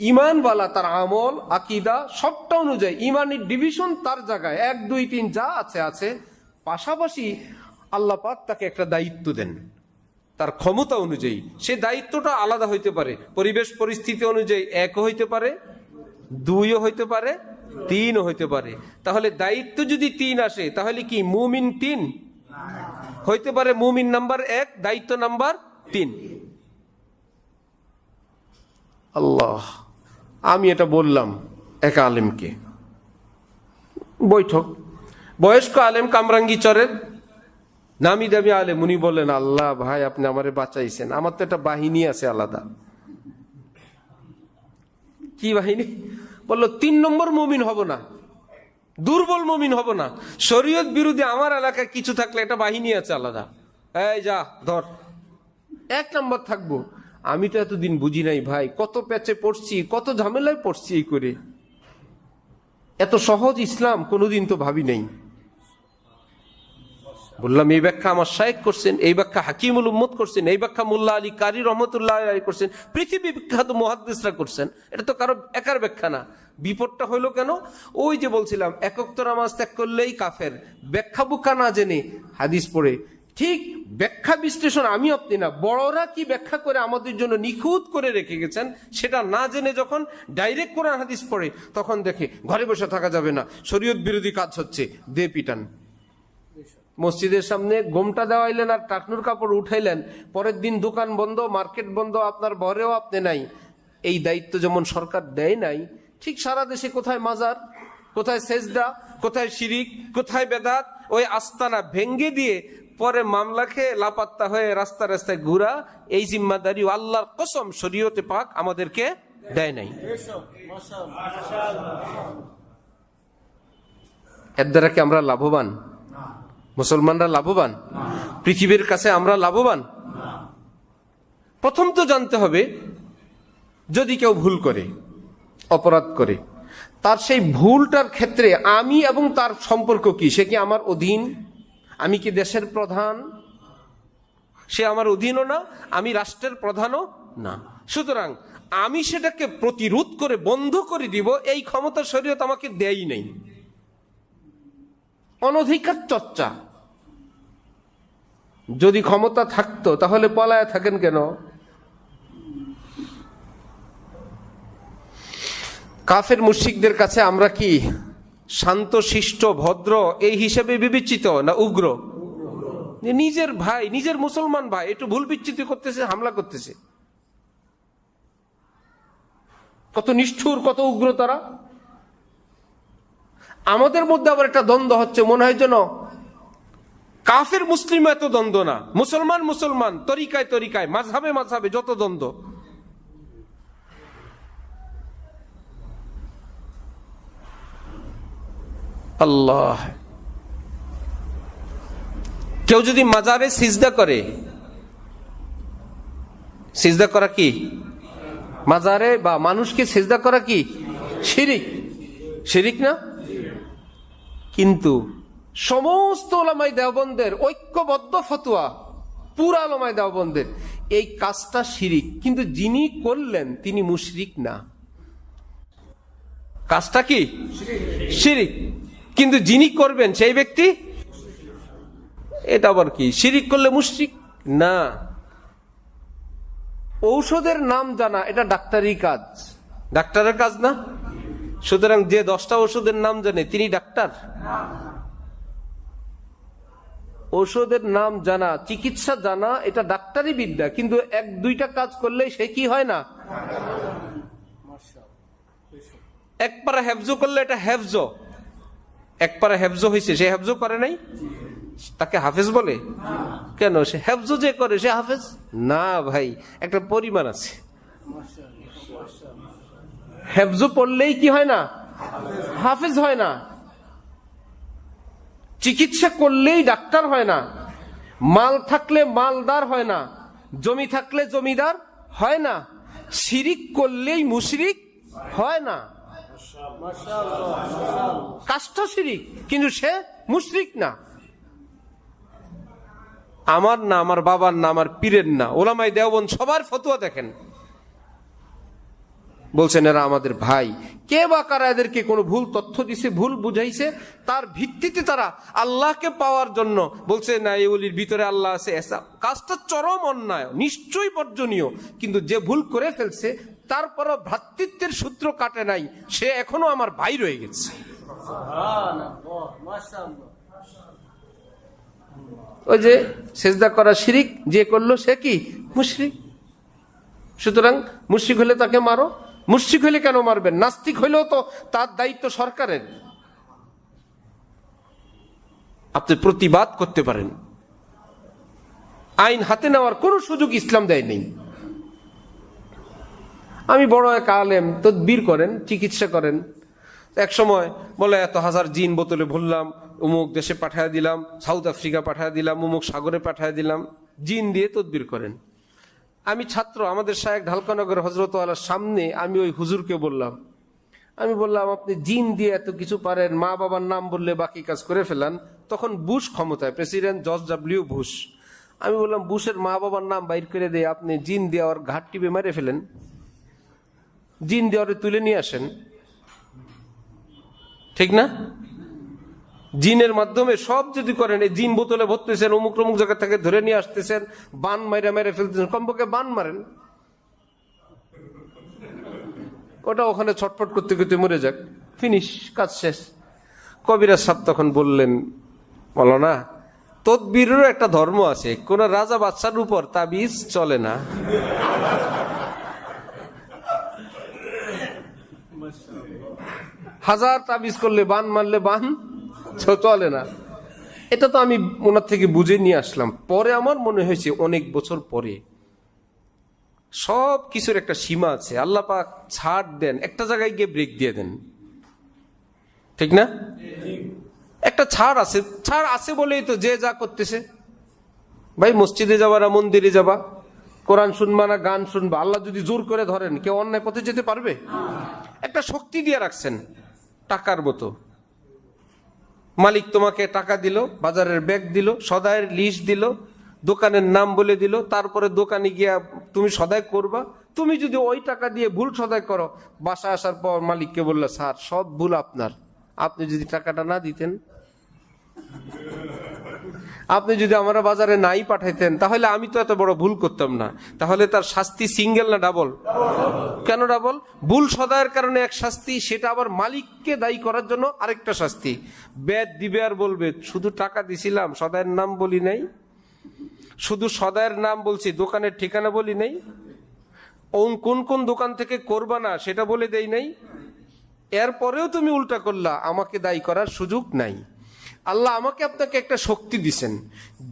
ইমানওয়ালা তার আমল আকীদা সবটা অনুযায়ী ইমানের ডিভিশন তার জায়গায় 1 2 3 যা আছে আছে। পাশাপাশি আল্লাহ পাক তাকে একটা দায়িত্ব দেন তার ক্ষমতা অনুযায়ী। সে দায়িত্বটা আলাদা হইতে পারে, পরিবেশ পরিস্থিতি অনুযায়ী 1ও হইতে পারে, 2ও হইতে পারে, 3ও হইতে পারে। তাহলে দায়িত্ব যদি 3 আসে তাহলে কি মুমিন 3 হইতে পারে? মুমিন নাম্বার 1, দায়িত্ব নাম্বার 3। আল্লাহ, আমি এটা বললাম এক আলেমকে, বৈঠক, বয়স্ক আলেম, কামরাঙ্গি চরের নামি দামি আলেম। উনি বলেন, আল্লাহ ভাই আপনি আমারে বাঁচাইছেন, আমার তো একটা বাহিনী আছে আলাদা। কি বাহিনী? বললো 3 নম্বর মুমিন হব না, দুর্বল মুমিন হব না, শরীয়ত বিরোধী আমার এলাকায় কিছু থাকলে একটা বাহিনী আছে আলাদা, এই যা ধর, 1 নম্বর থাকবো। আমি তো এতদিন বুঝি নাই ভাই, কত প্যাচে পড়ছি, কত ঝামেলায় পড়ছি এই করে। এত সহজ ইসলাম কোনোদিন তো ভাবি নাই। বললাম এই ব্যাখ্যা আমার শায়েখ করছেন, এই ব্যাখ্যা হাকিমুল উম্মত করছেন, এই ব্যাখ্যা মোল্লা আলী কারি রহমতুল্লাহ আলাইহি করছেন, পৃথিবী বিখ্যাত মুহাদ্দিসরা করছেন। এটা তো কারো একার ব্যাখ্যা না। বিপদটা হইলো কেন? ওই যে বলছিলাম একক নামাজ ত্যাগ করলেই কাফের, ব্যাখ্যা বুখ্যা না জেনে হাদিস পড়ে। ঠিক ব্যাখ্যা বিশ্লেষণ আমি আপনি না, বড়রা কি ব্যাখ্যা করে আমাদের জন্য নিখুঁত করে রেখে গেছেন, সেটা না জেনে যখন ডাইরেক্ট কোরআন হাদিস পড়ে তখন দেখে ঘরে বসে থাকা যাবে না, শরীয়ত বিরোধী কাজ হচ্ছে, দে পিটান। মসজিদের সামনে গোমটা দেওয়াইলেন আর টাকনুর কাপড় উঠাইলেন, পরের দিন দোকান বন্ধ, মার্কেট বন্ধ, আপনার ঘরেও আপনি নাই। এই দায়িত্ব যেমন সরকার দেয় নাই, ঠিক সারা দেশে কোথায় মাজার, কোথায় সেজদা, কোথায় শিরিক, কোথায় বেদাত, ওই আস্তানা ভেঙ্গে দিয়ে পরে মামলা খেয়ে লাপাত্তা হয়ে রাস্তা রাস্তায় ঘুরা, এই জিম্মাদারি আল্লাহর কসম শরীয়তে পাক আমাদেরকে দেয় নাই। এর দ্বারা কি আমরা লাভবান? মুসলমানরা লাভবান? পৃথিবীর কাছে আমরা লাভবান? প্রথম তো জানতে হবে, যদি কেউ ভুল করে, অপরাধ করে, তার সেই ভুলটার ক্ষেত্রে আমি এবং তার সম্পর্ক কি? সে কি আমার অধীন? আমি কি দেশের প্রধান? সে আমার অধীনও না, আমি রাষ্ট্রের প্রধানও না। সুতরাং আমি সেটাকে প্রতিরোধ করে বন্ধ করে দিব, এই ক্ষমতা শরীয়ত আমাকে দেয়ই নাই। অনধিকার চর্চা। যদি ক্ষমতা থাকতো তাহলে পলায় থাকেন কেন? কাফের মুশরিকদের কাছে আমরা কি শান্ত শিষ্ট ভদ্র এই হিসেবে বিবেচিত না উগ্র? নিজের ভাই, নিজের মুসলমান ভাই একটু ভুল বিচ্যুতি করতেছে, হামলা করতেছে, কত নিষ্ঠুর, কত উগ্র তারা। আমাদের মধ্যে আবার একটা দ্বন্দ্ব হচ্ছে, মনে হয় যেন কাফের মুসলিম এত দ্বন্দ্ব না, মুসলমান মুসলমান, তরিকায় তরিকায়, মাযহাবে মাযহাবে যত দ্বন্দ্ব। আল্লাহ, কেউ যদি মাজারে সিজদা করে, সিজদা করা কি? মাজারে বা মানুষকে সিজদা করা কি? শিরিক। শিরিক না? কিন্তু সমস্ত ওলামায়ে দেওবন্দের ঐক্যবদ্ধ ফতোয়া, পুরা ওলামায়ে দেওবন্দের, এই কাজটা শিরিক, কিন্তু যিনি করলেন তিনি মুশরিক না। কাজটা কি? শিরিক, কিন্তু যিনি করবেন সেই ব্যক্তি, এটা আবার কি? শিরিক করলে মুশরিক না। ঔষধের নাম জানা এটা ডাক্তারি কাজ, ডাক্তারের কাজ না। সুতরাং যে 10টা ওষুধের নাম জানে তিনি ডাক্তার? ওষুধের নাম জানা, চিকিৎসা জানা, এটা ডাক্তারি বিদ্যা, কিন্তু 1-2টা কাজ করলে সে কি হয় না? এক পারা হেফজো করলে এটা হেফজো, এক পারা হেফজো হয়েছে, সে হেফজো করে নাই, তাকে হাফেজ বলে? কেন? সে হেফজো যে করে সে হাফেজ না ভাই, একটা পরিমাণ আছে। হেফজো পড়লেই কি হয় না? হাফেজ হয় না। চিকিৎসা করলেই ডাক্তার হয় না। মাল থাকলে মালদার হয় না, জমি থাকলে জমিদার হয় না। শিরিক করলেই মুশরিক হয় না। কাজটা শিরিক, কিন্তু সে মুশরিক না। আমার না, আমার বাবার না, আমার পীরের না, ওলামায়ে দেওবন্দ সবার ফতোয়া দেখেন, বলছেন এরা আমাদের ভাই। কে বা কারা এদেরকে কোনো ভুল তথ্য দিছে, ভুল বুঝাইছে, তার ভিত্তিতে তারা আল্লাহকে পাওয়ার জন্য বলছে না এই ওলির ভিতরে আল্লাহ আছে। কাজটা চরম অন্যায়, নিশ্চয়ই বর্জনীয়, কিন্তু যে ভুল করে ফেলছে তারপরও ভ্রাতৃত্বের সূত্র কাটে নাই, সে এখনো আমার ভাই রয়ে গেছে। ওই যে সেজদা করা শিরিক, যে করলো সে কি? মুশরিক। সুতরাং মুশরিক হলে তাকে মারো। মুশরিক হলে কেন মারবেন? নাস্তিক হইলেও তো তার দায়িত্ব সরকারের, আপনি প্রতিবাদ করতে পারেন। আইন হাতে নেওয়ার কোন সুযোগ ইসলাম দেয়নি। আমি বড় এক আলেম, তদবির করেন, চিকিৎসা করেন। এক সময় বলে এত হাজার জিন বোতলে ভরলাম, অমুক দেশে পাঠায় দিলাম, সাউথ আফ্রিকা পাঠায় দিলাম, অমুক সাগরে পাঠায় দিলাম, জিন দিয়ে তদবির করেন। আমি ছাত্র, আমাদের শায়েখ ঢালকানগর হযরত আলার সামনে আমি ওই হুজুরকে বললাম, আমি বললাম আপনি জিন দিয়ে এত কিছু পারেন, মা বাবার নাম বললে বাকি কাজ করে ফেলান। তখন বুশ ক্ষমতায়, প্রেসিডেন্ট জর্জ ডব্লিউ বুশ। আমি বললাম বুশের মা বাবার নাম বাইর করে দিয়ে আপনি জিন দিয়ে ওর ঘাট টিপে মেরে ফেলেন, জিন দিয়ে ওরে তুলে নিয়ে আসেন, ঠিক না? জিনের মাধ্যমে সব যদি করেন, এই জিন বোতলে ভরতেছেন, অমুক অমুক জায়গা থেকে ধরে নিয়ে আসতেছেন, বান মাইরা মেরে ফেলতেছেন, কমপক্ষে বান মারেন, ওটা ওখানে ছটফট করতে করতে মরে যাক, ফিনিশ, কাজ শেষ। কবিরাজ সাহেব তখন বললেন, বলো না তদবিরেরও একটা ধর্ম আছে, কোন রাজা বাদশার উপর তাবিজ চলে না। হাজার তাবিজ করলে, বান মারলে বান চলে না। এটা তো আমি ওনার থেকে বুঝে নিয়ে আসলাম। পরে আমার মনে হয়েছে অনেক বছর পরে, সব কিছুর একটা সীমা আছে। আল্লাহ পাক ছাড় দেন, একটা জায়গায় গিয়ে ব্রেক দিয়ে দেন, ঠিক না? একটা ছাড় আছে, ছাড় আছে বলেই তো যে যা করতেছে। ভাই মসজিদে যাবা না মন্দিরে যাবা, কোরআন শুনবা না গান শুনবা, আল্লাহ যদি জোর করে ধরেন কেউ অন্যায় পথে যেতে পারবে? একটা শক্তি দিয়ে রাখছেন, টাকার মতো। মালিক তোমাকে টাকা দিল, বাজারের ব্যাগ দিল, সদাইয়ের লিস্ট দিল, দোকানের নাম বলে দিল, তারপরে দোকানে গিয়া তুমি সদাই করবা। তুমি যদি ওই টাকা দিয়ে ভুল সদাই করো, বাসা আসার পর মালিককে বললো স্যার সব ভুল আপনার, আপনি যদি টাকাটা না দিতেন, আপনি যদি আমরা বাজারে নাই পাঠাইতেন, তাহলে আমি তো এত বড় ভুল করতাম না। তাহলে তার শাস্তি সিঙ্গেল না ডাবল? কেন ডাবল? ভুল সদায়ের কারণে এক শাস্তি, সেটা আবার মালিককে দায়ী করার জন্য আরেকটা শাস্তি। বেদ দিবে আর বলবে শুধু টাকা দিছিলাম, সদায়ের নাম বলি নাই, শুধু সদায়ের নাম বলছি, দোকানের ঠিকানা বলি নাই, কোন কোন দোকান থেকে করবা না সেটা বলে দেই নাই, এরপরেও তুমি উল্টা করলা, আমাকে দায়ী করার সুযোগ নাই। আল্লাহ আমাকে আপনাকে একটা শক্তি দিছেন,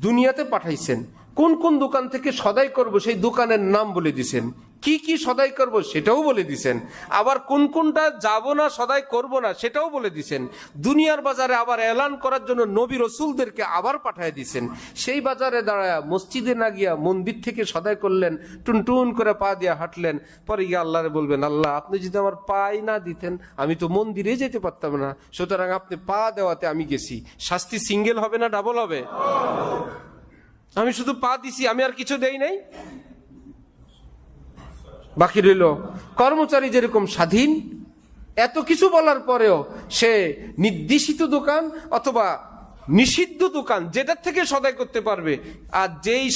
দুনিয়াতে পাঠাইছেন, কোন কোন দোকান থেকে সদাই করব সেই দোকানের নাম বলে দিছেন, কি কি সদাই করব সেটাও বলে দিছেন, আবার কোন কোনটা যাব না সদাই করব না সেটাও বলে দিছেন। দুনিয়ার বাজারে আবার এলান করার জন্য নবী রসুলদেরকে আবার পাঠিয়ে দিছেন। সেই বাজারে দাঁড়ায় মসজিদে না গিয়া মন্দির থেকে সদাই করলেন, টুনটুন করে পা দিয়ে হাঁটলেন, পরে গিয়ে আল্লাহরে বলবেন, আল্লাহ আপনি যদি আমার পাই না দিতেন আমি তো মন্দিরে যেতে পারতাম না, সুতরাং আপনি পা দেওয়াতে আমি গেছি। শাস্তি সিঙ্গেল হবে না ডাবল হবে? আমি শুধু পা দিছি, আমি আর কিছু দেই নাই। বাকি রইল কর্মচারী যেরকম স্বাধীন, এত কিছু বলার পরেও সে নির্দেশিত দোকান অথবা নিষিদ্ধ দোকান যেটার থেকে সদাই করতে পারবে, আর যেই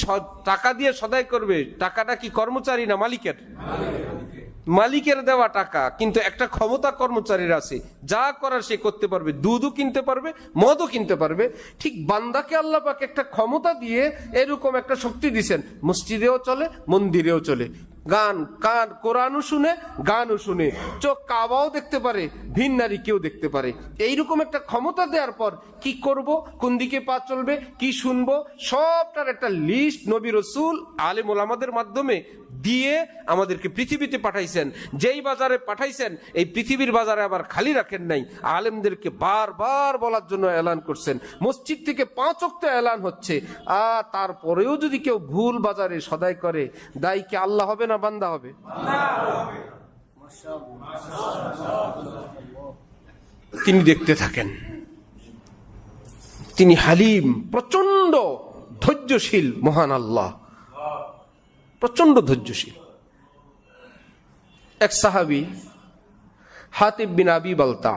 টাকা দিয়ে সদাই করবে টাকাটা কি কর্মচারী না মালিকের? মালিকের দেওয়া টাকা, কিন্তু একটা ক্ষমতা কর্মচারীর আছে, যা করার সে করতে পারবে, দুধও কিনতে পারবে, মদও কিনতে পারবে। ঠিক বান্দাকে আল্লাহ পাক একটা ক্ষমতা দিয়ে এরকম একটা শক্তি দিছেন, মসজিদেও চলে মন্দিরেও চলে, কোরআনও শুনে গানও শুনে, চোখ কাবাও দেখতে পারে, ভিন নারী কেউ দেখতে পারে। এইরকম একটা ক্ষমতা দেওয়ার পর কি করব, কোন দিকে পা চলবে, কি শুনবো, সবটার একটা লিস্ট নবী রসুল আলেম ওলামাদের মাধ্যমে দিয়ে আমাদেরকে পৃথিবীতে পাঠাইছেন। যেই বাজারে পাঠাইছেন এই পৃথিবীর বাজারে আবার খালি রাখেন নাই, আলেমদেরকে বারবার বলার জন্য এলান করছেন। মসজিদ থেকে 5 ওয়াক্ত এলান হচ্ছে, আর তারপরেও যদি কেউ ভুল বাজারে সদাই করে, দায়ী কি আল্লাহ হবে না বান্দা হবে? তিনি দেখতে থাকেন। তিনি হালিম, প্রচন্ড ধৈর্যশীল মহান আল্লাহ, প্রচন্ড ধৈর্যশীল। এক সাহাবী হাতিব বিন আবি বালতা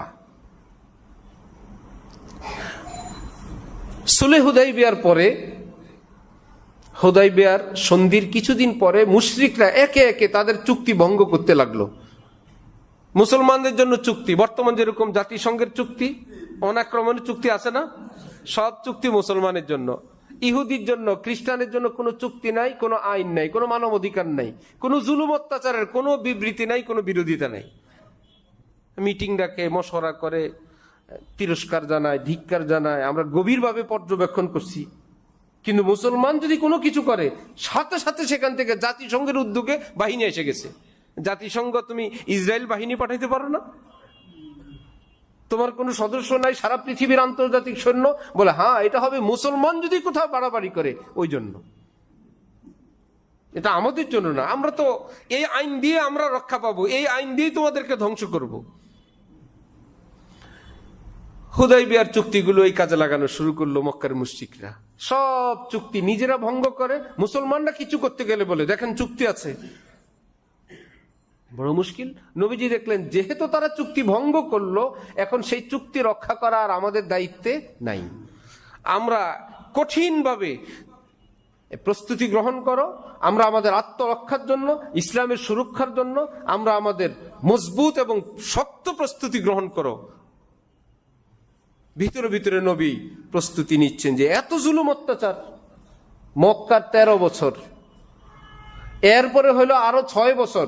সুলহ হুদাইবিয়ার পরে, হুদাইবিয়ার সন্ধির কিছুদিন পরে মুশরিকরা একে একে তাদের চুক্তি ভঙ্গ করতে লাগলো। মুসলমানদের জন্য চুক্তি, বর্তমান যেরকম জাতিসংঘের চুক্তি, অনাক্রমণের চুক্তি আছে না, সব চুক্তি মুসলমানের জন্য। ইহুদির জন্য, খ্রিস্টানের জন্য কোনো চুক্তি নাই, কোনো আইন নাই, কোনো মানব অধিকার নাই, কোনো জুলুম অত্যাচারের কোনো বিবৃতি নাই, কোনো বিরোধিতা নাই। মিটিং ডাকে, মশওয়ারা করে, তিরস্কার জানায়, ধিক্কার জানায়, আমরা গভীরভাবে পর্যবেক্ষণ করছি। কিন্তু মুসলমান যদি কোনো কিছু করে, সাথে সাথে সেখান থেকে জাতিসংঘের উদ্যোগে বাহিনী এসে গেছে। জাতিসংঘ, তুমি ইসরায়েল বাহিনী পাঠাইতে পারো না? তোমার কোনো সদস্য নাই, সারা পৃথিবীর আন্তর্জাতিক সৈন্য, বলে হ্যাঁ এটা হবে মুসলমান যদি কোথাও বাড়াবাড়ি করে, ওই জন্য। এটা আমাদের জন্য না, আমরা তো এই আইন দিয়ে আমরা রক্ষা পাবো, এই আইন দিয়ে তোমাদেরকে ধ্বংস করব। হুদাইবিয়ার চুক্তিগুলো এই কাজে লাগানো শুরু করলো মক্কার মুশরিকরা। সব চুক্তি নিজেরা ভঙ্গ করে, মুসলমানরা কিছু করতে গেলে বলে দেখেন চুক্তি আছে। বড় মুশকিল। নবীজি দেখলেন যেহেতু তারা চুক্তি ভঙ্গ করলো, এখন সেই চুক্তি রক্ষা করা আর আমাদের দায়িত্বে নাই। আমরা কঠিনভাবে প্রস্তুতি গ্রহণ করো, আমরা আমাদের আত্মরক্ষার জন্য, ইসলামের সুরক্ষার জন্য আমরা আমাদের মজবুত এবং শক্ত প্রস্তুতি গ্রহণ করো। ভিতরে ভিতরে নবী প্রস্তুতি নিচ্ছেন যে এত জুলুম অত্যাচার, মক্কার 13 বছর, এরপরে হলো আরো 6 বছর,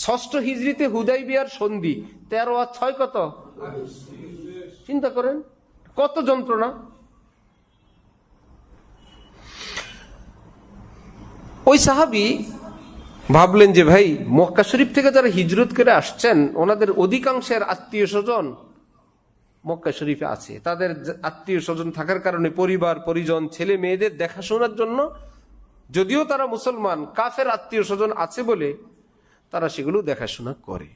6ষ্ঠ হিজরিতে হুদাইবিয়ার সন্ধি, 13 আর 6 কত? চিন্তা করেন কত যন্ত্রণা। ওই সাহাবী ভাবলেন যে ভাই, মক্কা শরীফ থেকে যারা হিজরত করে আসছেন ওনাদের অধিকাংশের আত্মীয় স্বজন মক্কা শরীফে আছে। তাদের আত্মীয় স্বজন থাকার কারণে পরিবার পরিজন, ছেলে মেয়েদের দেখাশোনার জন্য, যদিও তারা মুসলমান, কাফের আত্মীয় স্বজন আছে বলে তারা সেগুলো দেখাশোনা করে।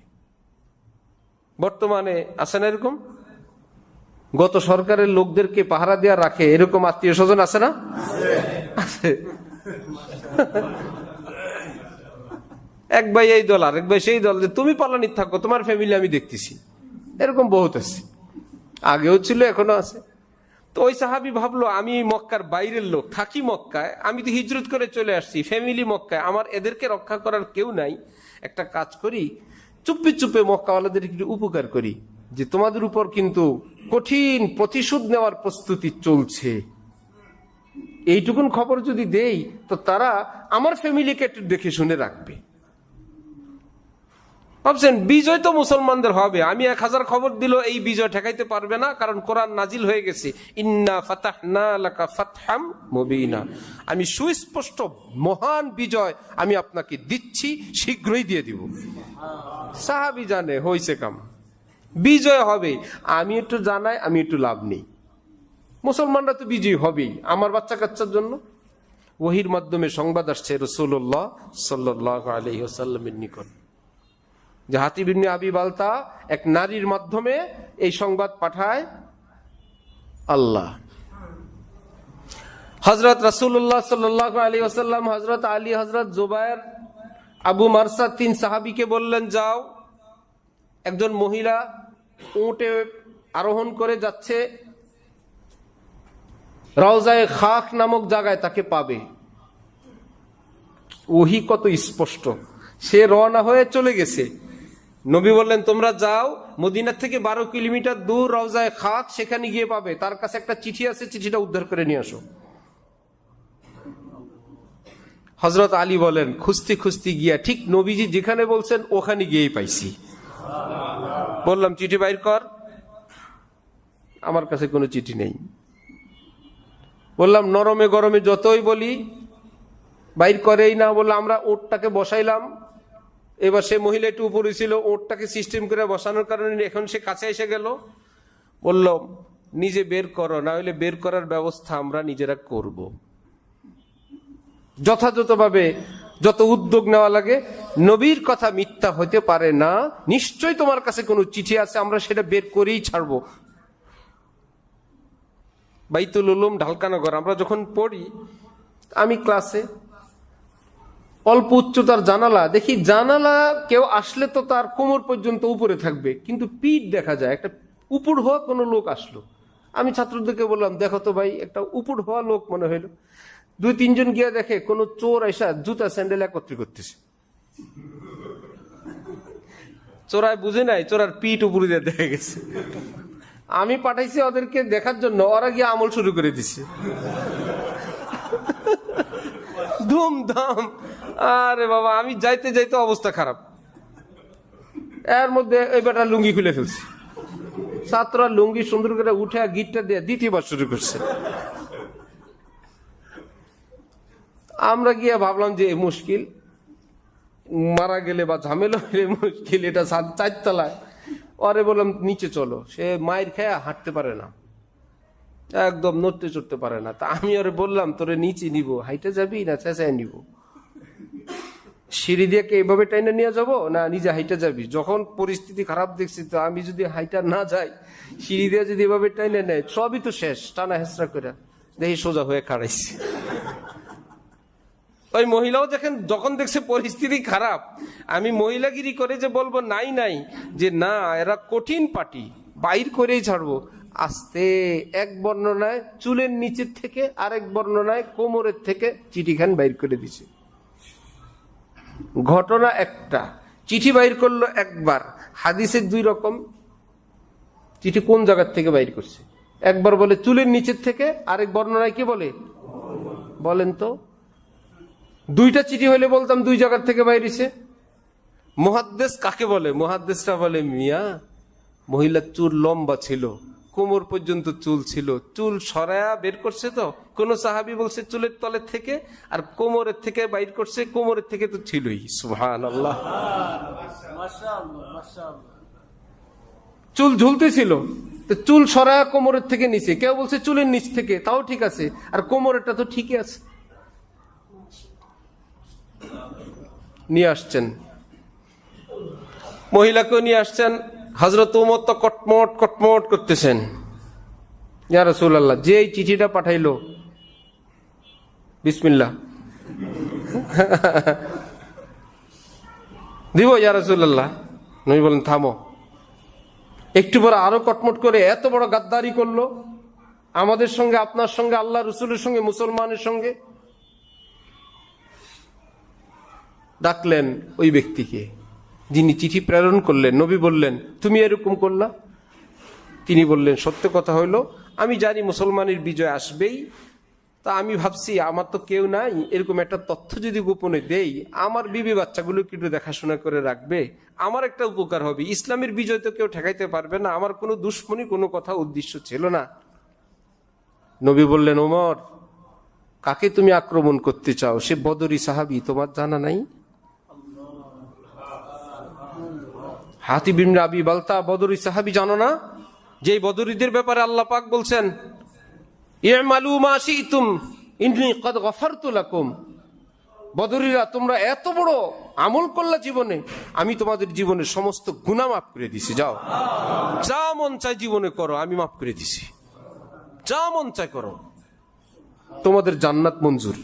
বর্তমানে আছে না এরকম? গত সরকারের লোকদেরকে পাহারা দেওয়া রাখে এরকম আত্মীয় স্বজন আছে না? আছে। এক ভাই এই দল আর এক ভাই সেই দল, যে তুমি পালানি থাকো, তোমার ফ্যামিলি আমি দেখতেছি, এরকম বহুত আছে, আগেও ছিল এখনো আছে। তো ওই সাহাবী ভাবলো আমি মক্কার বাইরের লোক, থাকি মক্কায়, আমি তো হিজরত করে চলে আসছি, ফ্যামিলি মক্কায়, আমার এদেরকে রক্ষা করার কেউ নাই, একটা কাজ করি, চুপে চুপে মক্কাওয়ালাদের একটু উপকার করি, যে তোমাদের উপর কিন্তু কঠিন প্রতিশোধ নেওয়ার প্রস্তুতি চলছে, এইটুকুন খবর যদি দেই তো তারা আমার ফ্যামিলিকে একটু দেখে শুনে রাখবে। ভাবছেন বিজয় তো মুসলমানদের হবে, আমি 1000 খবর দিল এই বিজয় ঠেকাইতে পারবে না, কারণ কোরআন নাজিল হয়ে গেছে, ইন্না ফাতাহনা লাকা ফাতহাম মুবিনা, আমি সুস্পষ্ট মহান বিজয় আমি আপনাকে দিচ্ছি, শীঘ্রই দিয়ে দিব। সাহাবী জানে হইছে কাম, বিজয় হবে, আমি একটু জানাই, আমি একটু লাভ নেই, মুসলমানরা তো বিজয়ী হবেই আমার বাচ্চা কাচ্চার জন্য। ওহির মাধ্যমে সংবাদ আসছে রাসূলুল্লাহ সাল্লাল্লাহু আলাইহি ওয়াসাল্লামের নিকট যে হাতিব ইবনে আবি বালতা এক নারীর মাধ্যমে এই সংবাদ পাঠায় আল্লাহ। হযরত রাসূলুল্লাহ সাল্লাল্লাহু আলাইহি ওয়াসাল্লাম, হযরত আলী, হযরত জুবায়ের, আবু মারসা 3 সাহাবীকে বললেন, যাও, একজন মহিলা উটে আরোহণ করে যাচ্ছে, রওজায়ে খাখ নামক জায়গায় তাকে পাবে। ওহী কত স্পষ্ট, সে রওনা হয়ে চলে গেছে। নবী বললেন, তোমরা যাও, মদিনা থেকে 12 কিলোমিটার দূর রওজায়ে খাখ, সেখানে গিয়ে পাবে, তার কাছে একটা চিঠি আছে, চিঠিটা উদ্ধার করে নিয়ে আসো। হযরত আলী বলেন, খুঁজতে খুঁজতে গিয়া ঠিক নবীজি যেখানে বলছেন ওখানে গিয়েই পাইছি। বললাম, চিঠি বাইর কর। আমার কাছে কোনো চিঠি নেই। বললাম, নরমে গরমে যতই বলি বাইর করেই না। বললাম, আমরা ওটটাকে বসাইলাম, এবার সে মহিলা একটু উপরে ছিল, ওটটাকে সিস্টেম করে বসানোর কারণে এখন সে কাছে এসে গেল। বললাম, নিজে বের করো, না হলে বের করার ব্যবস্থা আমরা নিজেরা করব। যথাযথভাবে যত উদ্যোগ নেওয়া লাগে, নবীর কথা মিথ্যা হতে পারে না, নিশ্চয়ই তোমার কাছে কোনো চিঠি আছে, আমরা সেটা বের করেই ছাড়বো। বাইতুল উলুম, ঢালকানগর আমরা যখন পড়ি, আমি ক্লাসে, অল্প উচ্চতার জানালা দেখি, জানালা কেউ আসলে তো তার কোমর পর্যন্ত উপরে থাকবে, কিন্তু পিঠ দেখা যায়, একটা উপুড় হওয়া কোনো লোক আসলো। আমি ছাত্রদেরকে বললাম, দেখো তো ভাই, একটা উপুড় হওয়া লোক মনে হইলো। 2-3 জন গিয়ে দেখে কোন চোর এসা জুতা স্যান্ডেল একত্রিত করতেছে। চোরাই বুঝে নাই, চোরার পিঠ উপরে দিয়ে দেখা গেছে। আমি পাঠাইছি ওদেরকে দেখার জন্য, ওরা গিয়ে আমল শুরু করে দিছে ধুমধাম। আরে বাবা, আমি যাইতে যাইতে অবস্থা খারাপ। এর মধ্যে এই বেটা লুঙ্গি খুলে ফেলছে। ছাত্ররা লুঙ্গি সুন্দর করে উঠে গিটটা দিয়ে দ্বিতীয়বার শুরু করছে। আমরা গিয়ে ভাবলাম যে মুশকিল, মারা গেলে বা ঝামেলা হলে মুশকিল, এটা 4 তলায়। ওরে বললাম, নিচে চলো। সে মায়ের খেয়ে হাঁটতে পারে না, একদম নড়তে চড়তে পারে না। তা আমি ওরে বললাম, তোরে নিচে নিব, হাইটে যাবি না চেঁচায় নিব? সিঁড়ি দিয়ে এইভাবে টাইনে নিয়ে যাবো না নিজে হাইটে যাবি? যখন পরিস্থিতি খারাপ দেখছি, তো আমি যদি হাইটা না যাই, সিঁড়ি দিয়ে যদি এভাবে টাইনে নেয়, সবই তো শেষ। টানা হেঁচড়া করে দেখি সোজা হয়ে খাড়াইছে। ওই মহিলাও যখন দেখছে পরিস্থিতি খারাপ, আমি মহিলাগিরি করে যে বলবো নাই নাই, যে না, এরা কঠিন পার্টি, বাইর করেই ছাড়বো। আস্তে এক বর্ণনায় চুলের নিচের থেকে, আরেক বর্ণনায় কোমরের থেকে চিঠিখান বাইর করে দিছে। ঘটনা একটা, চিঠি বাইর করলো একবার। হাদিসের 2 রকম, চিঠি কোন জায়গার থেকে বাইর করছে। একবার বলে চুলের নিচের থেকে, আরেক বর্ণনায় কি বলে বলেন তো? 2টা চিঠি হলে বলতাম 2 জায়গার থেকে বাইরেছে। মুহাদ্দিস কাকে বলে? মুহাদ্দিসরা বলে, মিয়া, মহিলার চুল লম্বা ছিল, কোমর পর্যন্ত চুল ছিল, চুল সরায়া বের করছে। তো কোন সাহাবী বলছে চুলের তলের থেকে, আর কোমরের থেকে বাইর করছে, কোমরের থেকে তো ছিলই। সুবহানাল্লাহ, চুল ঝুলতেছিল, তো চুল সরায়া কোমরের থেকে নিচে। কেউ বলছে চুলের নিচ থেকে, তাও ঠিক আছে, আর কোমরেরটা তো ঠিকই আছে। নিয়ে আসছেন, মহিলাকেও নিয়ে আসছেন। হযরত ওমর তো কটমট কটমট করতেছেন, ইয়া রাসূলুল্লাহ, যে এই চিঠিটা পাঠাইলো, বিসমিল্লাহ দিব ইয়া রাসূলুল্লাহ। নবী বলেন, থামো। একটু পরে আরো কটমট করে এত বড় গাদ্দারি করলো আমাদের সঙ্গে, আপনার সঙ্গে, আল্লাহ রসুলের সঙ্গে, মুসলমানের সঙ্গে। ডাকলেন ওই ব্যক্তিকে যিনি চিঠি প্রেরণ করলেন। নবী বললেন, তুমি এরকম করলা? তিনি বললেন, সত্য কথা হইল, আমি জানি মুসলমানের বিজয় আসবেই, তা আমি ভাবছি আমার তো কেউ নাই, এরকম একটা তথ্য যদি গোপনে দেই, আমার বিবি বাচ্চাগুলো একটু দেখাশোনা করে রাখবে, আমার একটা উপকার হবে। ইসলামের বিজয় তো কেউ ঠেকাইতে পারবে না, আমার কোনো দুশ্মনী কোনো কথা উদ্দেশ্য ছিল না। নবী বললেন, ওমর, কাকে তুমি আক্রমণ করতে চাও? সে বদরি সাহাবী, তোমার জানা নাই? হাতিব ইবনে আবি বালতা বদরি সাহাবী, জানো না? যে বদরীদের ব্যাপারে আল্লাহ পাক বলছেন, ইমালু মা শিতুম ইন্নী কদ গফারতু লাকুম। বদরীরা, তোমরা এত বড় আমল করলা জীবনে, আমি তোমাদের জীবনের সমস্ত গুনাহ মাফ করে দিছি। যাও, যা মন চায় জীবনে করো, আমি মাফ করে দিছি। যা মন চায় করো, তোমাদের জান্নাত মঞ্জুর।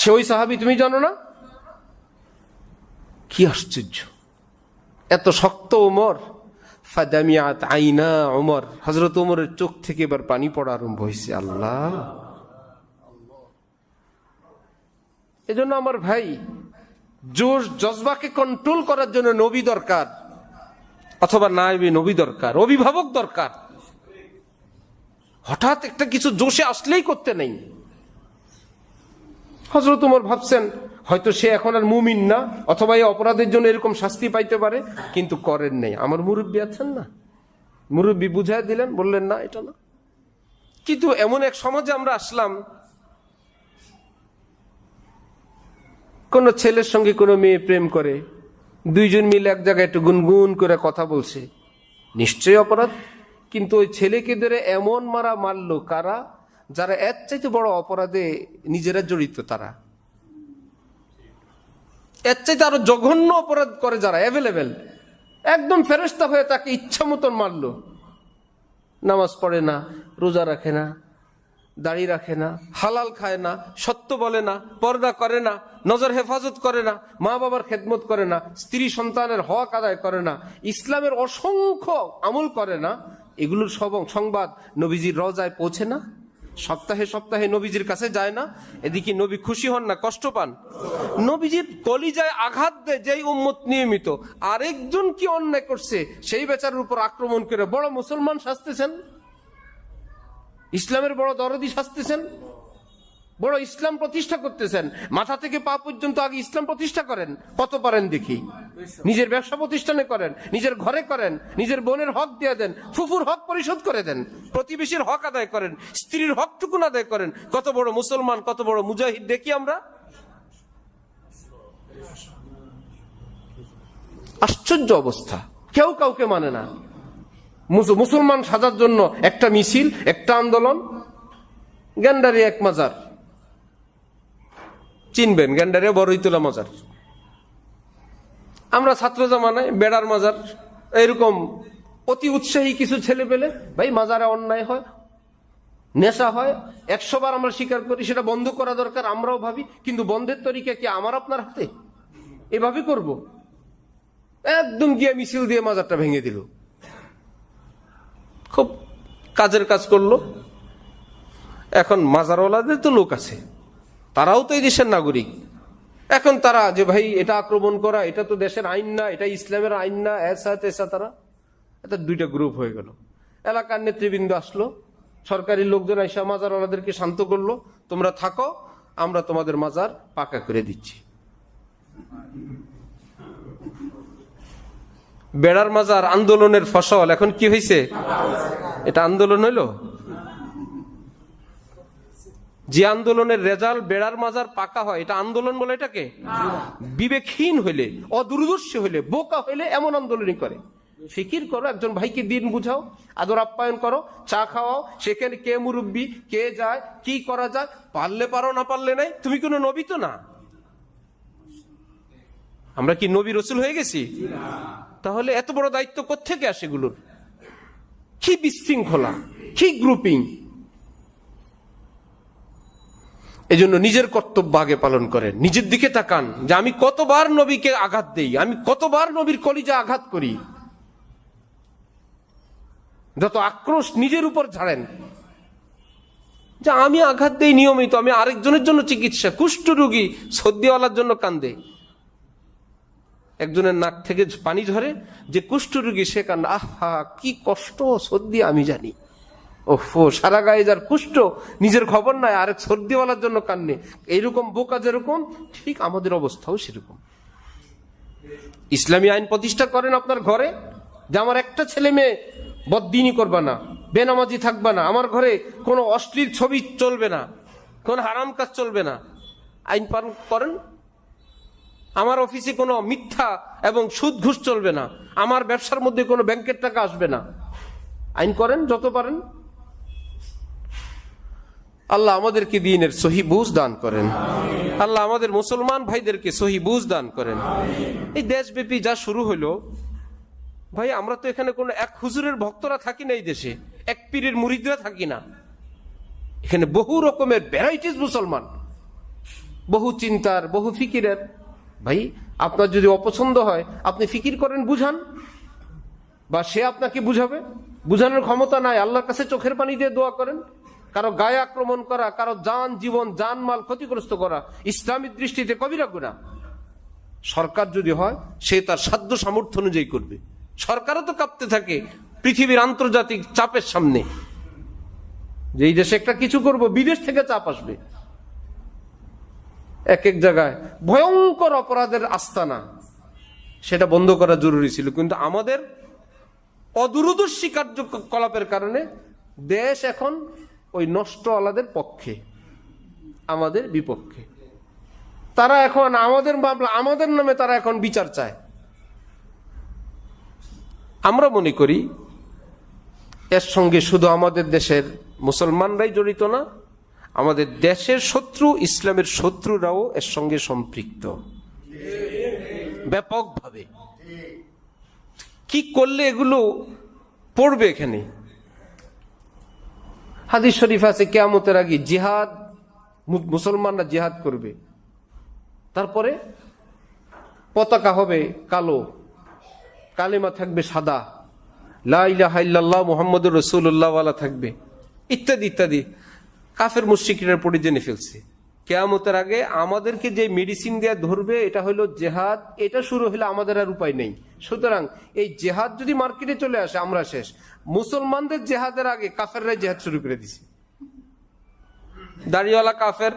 সে ওই সাহাবী, তুমি জানো না? কি আশ্চর্য, এত শক্ত ওমর। ফাদামিয়াত আইনা ওমর, হযরত ওমরের চোখ থেকে এবার পানি পড়া আরম্ভ হয়েছে। আল্লাহ! এজন্য আমার ভাই, জোশ জজবাকে কন্ট্রোল করার জন্য নবী দরকার, অথবা নায়েবে নবী দরকার, অভিভাবক দরকার। হঠাৎ একটা কিছু জোশে আসলেই করতে নেই। হযরত ওমর ভাবছেন হয়তো সে এখন আর মুমিন না, অথবা এই অপরাধের জন্য এরকম শাস্তি পাইতে পারে, কিন্তু করেন নাই। আমার মুরব্বী আছেন না, মুরব্বী বুঝাই দিলেন, বললেন না এটা না। কিন্তু এমন এক সমাজে আমরা আসলাম, কোন ছেলের সঙ্গে কোনো মেয়ে প্রেম করে, দুইজন মিলে এক জায়গায় একটু গুনগুন করে কথা বলছে, নিশ্চয়ই অপরাধ। কিন্তু ওই ছেলেকে ধরে এমন মারা মারলো কারা? যারা এর চাইতে বড় অপরাধে নিজেরা জড়িত, তারা এর চাইতে আরো জঘন্য অপরাধ করে যারা অ্যাভেলেবেল, একদম ফেরেশতা হয়ে তাকে ইচ্ছা মতন মারলো। নামাজ পড়ে না, রোজা রাখে না, দাড়ি রাখে না, হালাল খায় না, সত্য বলে না, পর্দা করে না, নজর হেফাজত করে না, মা বাবার খেদমত করে না, স্ত্রী সন্তানের হক আদায় করে না, ইসলামের অসংখ্য আমল করে না। এগুলোর সব সংবাদ নবীজির রওজায় পৌঁছে না, সপ্তাহে সপ্তাহে নবীজির কাছে যায় না। এদিকে নবী খুশি হন না, কষ্ট পান? নবীজির কলিজায় আঘাত দেয় যেই উম্মত নিয়মিত। আরেকজন কি অন্যায় করছে সেই বেচারের উপর আক্রমণ করে বড় মুসলমান সাজতেছেন, ইসলামের বড় দরদি সাজতেছেন, বড় ইসলাম প্রতিষ্ঠা করতেছেন। মাথা থেকে পা পর্যন্ত আগে ইসলাম প্রতিষ্ঠা করেন, কত পারেন দেখি। নিজের ব্যবসা প্রতিষ্ঠানে করেন, নিজের ঘরে করেন, নিজের বোনের হক দিয়ে দেন, ফুফুর হক পরিশোধ করে দেন, প্রতিবেশীর হক আদায় করেন, স্ত্রীর হক টুকুন আদায় করেন। কত বড় মুসলমান, কত বড় মুজাহিদ দেখি আমরা। আশ্চর্য অবস্থা, কেউ কাউকে মানে না। মুসলমান সাজার জন্য একটা মিছিল, একটা আন্দোলন। গ্যান্ডারি এক মাজার, চিনবেন? গ্যান্ডারিয়া বড়ইতলা মাজার। আমরা ছাত্র জামানায় বেড়ার মাজার, এরকম অতি উৎসাহী কিছু ছেলে পেলে, ভাই মাজারে অন্যায় হয়, নেশা হয়, 100 বার আমরা স্বীকার করি, সেটা বন্ধ করা দরকার, আমরাও ভাবি। কিন্তু বন্ধের তরিকা কি আমার আপনার হাতে? এভাবে করব? একদম গিয়ে মিছিল দিয়ে মাজারটা ভেঙে দিল, খুব কাজের কাজ করলো। এখন মাজারওয়ালাদের তো লোক আছে, তারাও তো এই দেশের নাগরিক। এখন তারা যে ভাই এটা আক্রমণ করা, এটা তো দেশের আইন না, এটা ইসলামের আইন না, এসা তেসা, তারা এটা দুইটা গ্রুপ হয়ে গেল। এলাকার নেতৃবৃন্দ আসলো, সরকারি লোকজন এসে মাজারওয়ালাদেরকে শান্ত করলো, তোমরা থাকো, আমরা তোমাদের মাজার পাকা করে দিচ্ছি। বেড়ার মাজার আন্দোলনের ফসল এখন কি হয়েছে? এটা আন্দোলন হইল? যে আন্দোলনের রেজাল্ট বেড়ার মাজার পাকা হয়, এটা আন্দোলন বলে? এটাকে বিবেকহীন হইলে, অদূরদর্শী হইলে, বোকা হইলে এমন আন্দোলনই করে। ফিকির করো, একজন ভাইকে দিন বুঝাও, আদর আপ্যায়ন করো, চা খাওয়াও, সেখানে কে মুরব্বী, কে যায়, কি করা যায়, পারলে পারো, না পারলে নাই। তুমি কোনো নবী তো না। আমরা কি নবী রসুল হয়ে গেছি? তাহলে এত বড় দায়িত্ব কোত্থেকে আসে এগুলোর? কি বিশৃঙ্খলা, কি গ্রুপিং! এজন্য নিজের কর্তব্য আগে পালন করেন, নিজের দিকে তাকান যে আমি কতবার নবীকে আঘাত দেই, আমি কতবার নবীর কলিজা আঘাত করি। যত আক্রোশ নিজের উপর ঝাড়েন যে আমি আঘাত দেই নিয়মিত, আমি আরেকজনের জন্য চিকিৎসা। কুষ্ঠ রোগী সর্দিওয়ালার জন্য কান্দে, একজনের নাক থেকে পানি ঝরে, যে কুষ্ঠ রোগী সে কান্দে, আহা কি কষ্ট, সর্দি আমি জানি, ওফো, সারা গায়ে যার কুষ্ঠ, নিজের খবর নাই, আরেক সর্দিওয়ালার জন্য কান্নে। এইরকম বোকা যেরকম, ঠিক আমাদের অবস্থাও সেরকম। ইসলামী আইন প্রতিষ্ঠা করেন আপনার ঘরে, যে আমার একটা ছেলে মেয়ে বদ্দিনী করবা না, বেনামাজি থাকবা না, আমার ঘরে কোনো অশ্লীল ছবি চলবে না, কোন হারাম কাজ চলবে না, আইন পালন করেন। আমার অফিসে কোনো মিথ্যা এবং সুদ ঘুষ চলবে না, আমার ব্যবসার মধ্যে কোনো ব্যাংকের টাকা আসবে না, আইন করেন যত পারেন। আল্লাহ আমাদেরকে দ্বীনের সহি বুঝ দান করেন। আল্লাহ আমাদের মুসলমান ভাইদেরকে সহি বুঝ দান করেন। এই দেশব্যাপী যা শুরু হলো, ভাই আমরা তো এখানে কোনো এক হুজুরের ভক্তরা থাকি না, এই দেশে এক পীরের মুরিদরা থাকি না, এখানে বহু রকমের ভ্যারাইটিস মুসলমান, বহু চিন্তার, বহু ফিকিরের। ভাই আপনার যদি অপছন্দ হয়, আপনি ফিকির করেন, বুঝান, বা সে আপনাকে বুঝাবে। বুঝানোর ক্ষমতা নাই, আল্লাহর কাছে চোখের পানি দিয়ে দোয়া করেন। কারো গায়ে আক্রমণ করা, কারো জীবন জানমাল ক্ষতিগ্রস্ত করা ইসলামিক দৃষ্টিতে কবিরা গুনাহ। সরকার যদি হয়, সে তার সাধ্য সামর্থ্য অনুযায়ী করবে। সরকারও তো কাঁপতে থাকে পৃথিবীর আন্তর্জাতিক চাপের সামনে, যে এই দেশে একটা কিছু করব, বিদেশ থেকে চাপ আসবে। এক এক জায়গায় ভয়ঙ্কর অপরাধের আস্তানা, সেটা বন্ধ করা জরুরি ছিল, কিন্তু আমাদের অদূরদর্শী কার্যকলাপের কারণে দেশ এখন ওই নষ্টওয়ালাদের পক্ষে, আমাদের বিপক্ষে। তারা এখন আমাদের মামলা, আমাদের নামে তারা এখন বিচার চায়। আমরা মনে করি এর সঙ্গে শুধু আমাদের দেশের মুসলমানরাই জড়িত না, আমাদের দেশের শত্রু, ইসলামের শত্রুরাও এর সঙ্গে সম্পৃক্ত ব্যাপকভাবে। কি করলে এগুলো পড়বে? এখানে হাদিস শরীফ আছে, কিয়ামতের আগে জিহাদ, মুসলমানরা জিহাদ করবে, তারপরে পতাকা হবে কালো, কালেমা থাকবে সাদা, লা ইলাহা ইল্লাল্লাহ মুহাম্মাদুর রাসূলুল্লাহ ওয়ালা থাকবে, ইত্যাদি ইত্যাদি। কাফের মুশরিকরা পড়ে জেনে ফেলছে কিয়ামতের আগে আমাদেরকে যে মেডিসিন দেয়া ধরবে, এটা হলো জেহাদ। এটা শুরু হলে আমাদের আর উপায় নেই। সুতরাং এই জেহাদ যদি মার্কেটে চলে আসে, আমরা শেষ। মুসলমানদের জেহাদের আগে কাফেররা জেহাদ শুরু করে দিছে। দাড়িওয়ালা কাফের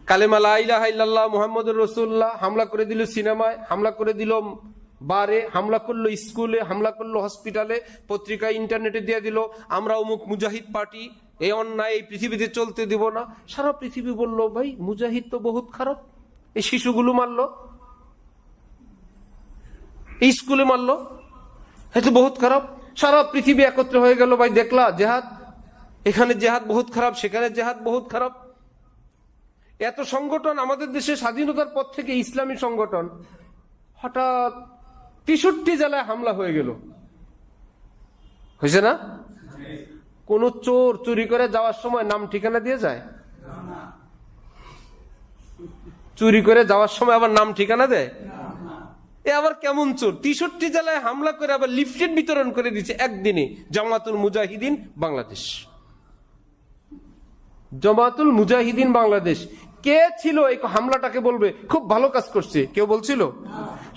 কালেমা লা ইলাহা ইল্লাল্লাহ মুহাম্মাদুর রাসূলুল্লাহ হামলা করে দিল, সিনেমায় হামলা করে দিল, বারে হামলা করলো, স্কুলে হামলা করলো, হসপিটালে, পত্রিকায়, ইন্টারনেটে দিয়ে দিল আমরা অমুক মুজাহিদ পার্টি, এই অন্যায় এই পৃথিবীতে চলতে দিব না। সারা পৃথিবী বলল, ভাই মুজাহিদ তো বহুত খারাপ, এই শিশুগুলো মারলো, এই স্কুলে মারলো, এটা বহুত খারাপ। সারা পৃথিবী একত্র হয়ে গেল, ভাই দেখলা জেহাদ, এখানে জেহাদ বহুত খারাপ, সেখানে জেহাদ বহুত খারাপ। এত সংগঠন আমাদের দেশে স্বাধীনতার পর থেকে, ইসলামী সংগঠন, হঠাৎ 63 জেলায় হামলা হয়ে গেল। হয়েছে না? কোন চোর চুরি করে যাওয়ার সময় নাম ঠিকানা দিয়ে যায়? চুরি করে যাওয়ার সময় আবার নাম ঠিকানা দেয়? এ আবার কেমন চোর? 63 জেলায় হামলা করে আবার লিফলেট বিতরণ করে দিচ্ছে একদিনে। জামাতুল মুজাহিদিন বাংলাদেশ, জামাতুল মুজাহিদিন বাংলাদেশ। কে ছিল এই হামলাটাকে বলবে খুব ভালো কাজ করছে? কেউ বলছিল?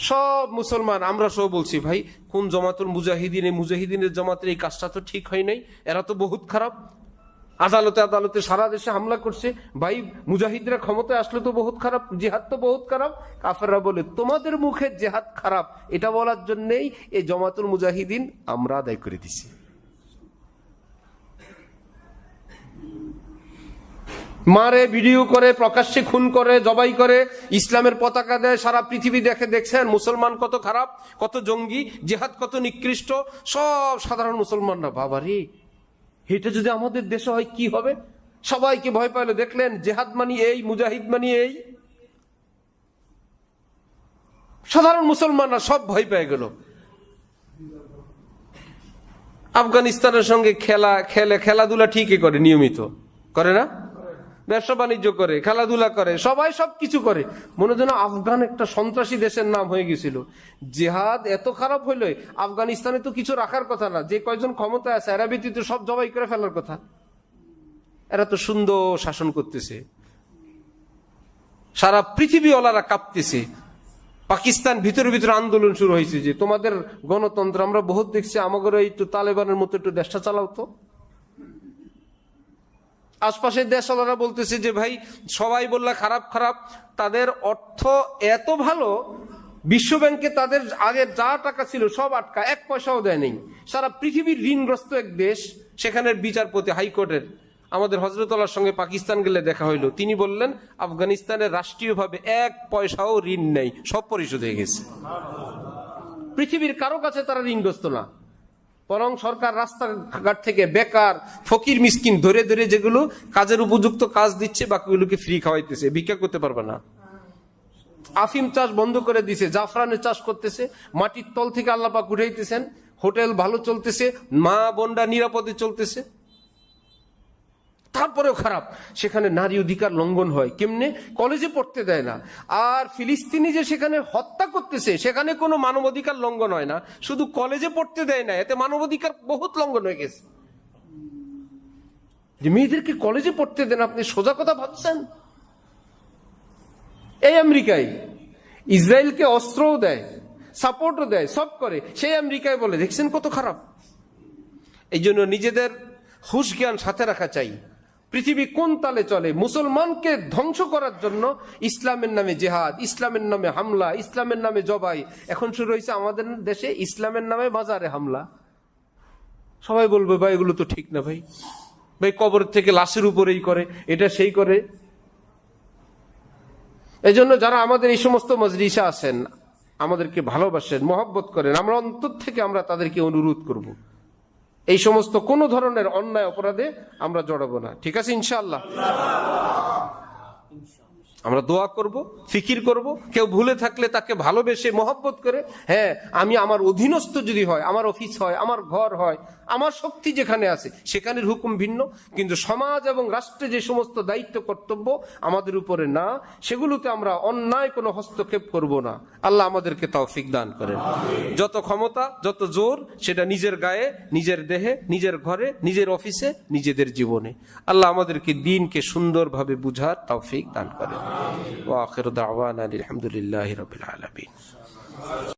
সব মুসলমান, আমরা সব বলছি, ভাই কোন জামাতুল মুজাহিদিন, এই মুজাহিদিনের জামাতের এই কাজটা তো ঠিক হয় নাই, এরা তো বহুত খারাপ। আদালতে আদালতে সারা দেশে হামলা করছে, ভাই মুজাহিদরা ক্ষমতায় আসলে তো বহুত খারাপ, জিহাদ তো বহুত খারাপ। কাফেররা বলে তোমাদের মুখে জিহাদ খারাপ, এটা বলার জন্যই এই জামাতুল মুজাহিদিন আমরা আদায় করে দিছি। মারে, ভিডিও করে, প্রকাশ্যে খুন করে, জবাই করে, ইসলামের পতাকা দেয়, সারা পৃথিবী দেখে। দেখছেন মুসলমান কত খারাপ, কত জঙ্গি, জিহাদ কত নিকৃষ্ট। সব সাধারণ মুসলমানরা, বাবারে এটা যদি আমাদের দেশে হয় কি হবে? সবাইকে ভয় পাইলো। দেখলেন জিহাদ মানি এই, মুজাহিদ মানি এই, সাধারণ মুসলমানরা সব ভয় পেয়ে গেল। আফগানিস্তানের সঙ্গে খেলাধুলা ঠিকই করে, নিয়মিত করে না? ব্যবসা বাণিজ্য করে, খেলাধুলা করে, সবাই সবকিছু করে। মনে যেন আফগান একটা সন্ত্রাসী দেশের নাম হয়ে গেছিল। জিহাদ এত খারাপ হইলো, আফগানিস্তানে তো কিছু রাখার কথা না। যে কয়জন ক্ষমতায় আছে এরা ব্যতীত সব জবাই করে ফেলার কথা। এরা তো সুন্দর শাসন করতেছে, সারা পৃথিবীওয়ালারা কাঁপতেছে। পাকিস্তান ভিতরে ভিতরে আন্দোলন শুরু হয়েছে যে তোমাদের গণতন্ত্র আমরা বহুত দেখছি, আমাদের একটু তালেবানের মতো একটু দেশটা চালাও তো। আশপাশের দেশওয়ালারা বলতেছে যে ভাই সবাই বললা খারাপ খারাপ, তাদের অর্থ এত ভালো, বিশ্বব্যাংকে তাদের আগের যা টাকা ছিল সব আটকা, 1 পয়সাও দেয় নেই। সারা পৃথিবীর ঋণগ্রস্ত এক দেশ, সেখানের বিচারপতি হাইকোর্টের আমাদের হযরতুল্লাহর সঙ্গে পাকিস্তান গেলে দেখা হইলো, তিনি বললেন আফগানিস্তানের রাষ্ট্রীয়ভাবে 1 পয়সাও ঋণ নেই, সব পরিশোধ হয়ে গেছে। পৃথিবীর কারো কাছে তারা ঋণগ্রস্ত না, বরং সরকার রাস্তাঘাট থেকে বেকার ফকির মিসকিন ধরে ধরে যেগুলো কাজের উপযুক্ত কাজ দিচ্ছে, বাকিগুলোকে ফ্রি খাওয়াইতেছে, ভিক্ষা করতে পারবে না। আফিম চাষ বন্ধ করে দিছে, জাফরানের চাষ করতেছে, মাটির তল থেকে আল্লাহ পাক উঠাইতেছেন, হোটেল ভালো চলতেছে, মা বোনরা নিরাপদে চলতেছে। তারপরেও খারাপ, সেখানে নারী অধিকার লঙ্ঘন হয়। কেমনে? কলেজে পড়তে দেয় না। আর ফিলিস্তিনি যে সেখানে হত্যা করতেছে, সেখানে কোনো মানবাধিকার লঙ্ঘন হয় না, শুধু কলেজে পড়তে দেয় না, এতে মানবাধিকার বহুত লঙ্ঘন হয়ে গেছে। যে মেয়েদেরকে কলেজে পড়তে দেন, আপনি সোজা কথা ভাবছেন? এই আমেরিকায় ইসরায়েলকে অস্ত্রও দেয়, সাপোর্টও দেয়, সব করে, সেই আমেরিকায় বলে, দেখছেন কত খারাপ। এই জন্য নিজেদের হুঁশ জ্ঞান সাথে রাখা চাই। পৃথিবী কোন তালে চলে? মুসলমানকে ধ্বংস করার জন্য ইসলামের নামে জেহাদ, ইসলামের নামে হামলা, ইসলামের নামে জবাই। এখন শুরু হয়েছে আমাদের দেশে ইসলামের নামে বাজারে হামলা। সবাই বলবে ভাই এগুলো তো ঠিক না, ভাই ভাই কবর থেকে লাশের উপরেই করে, এটা সেই করে। এই জন্য যারা আমাদের এই সমস্ত মজলিসে আছেন, আমাদেরকে ভালোবাসেন, মহব্বত করেন, আমরা অন্তর থেকে আমরা তাদেরকে অনুরোধ করব, এই সমস্ত কোন ধরনের অন্যায় অপরাধে আমরা জড়াবো না। ঠিক আছে ইনশাআল্লাহ? আমরা দোয়া করব, ফিকির করব, কেউ ভুলে থাকলে তাকে ভালোবেসে মহব্বত করে, হ্যাঁ আমি আমার অধীনস্থ যদি হয়, আমার অফিস হয়, আমার ঘর হয়, আমার শক্তি যেখানে আছে সেখানের হুকুম ভিন্ন, কিন্তু সমাজ এবং রাষ্ট্রে যে সমস্ত দায়িত্ব কর্তব্য আমাদের উপরে না, সেগুলোতে আমরা অন্যায় কোনো হস্তক্ষেপ করব না। আল্লাহ আমাদেরকে তৌফিক দান করেন। যত ক্ষমতা, যত জোর, সেটা নিজের গায়ে, নিজের দেহে, নিজের ঘরে, নিজের অফিসে, নিজেদের জীবনে। আল্লাহ আমাদেরকে দ্বীনকে সুন্দরভাবে বুঝার তৌফিক দান করেন। ওয়া আখিরু দাওয়ানা আলহামদুলিল্লাহি রাব্বিল আলামিন।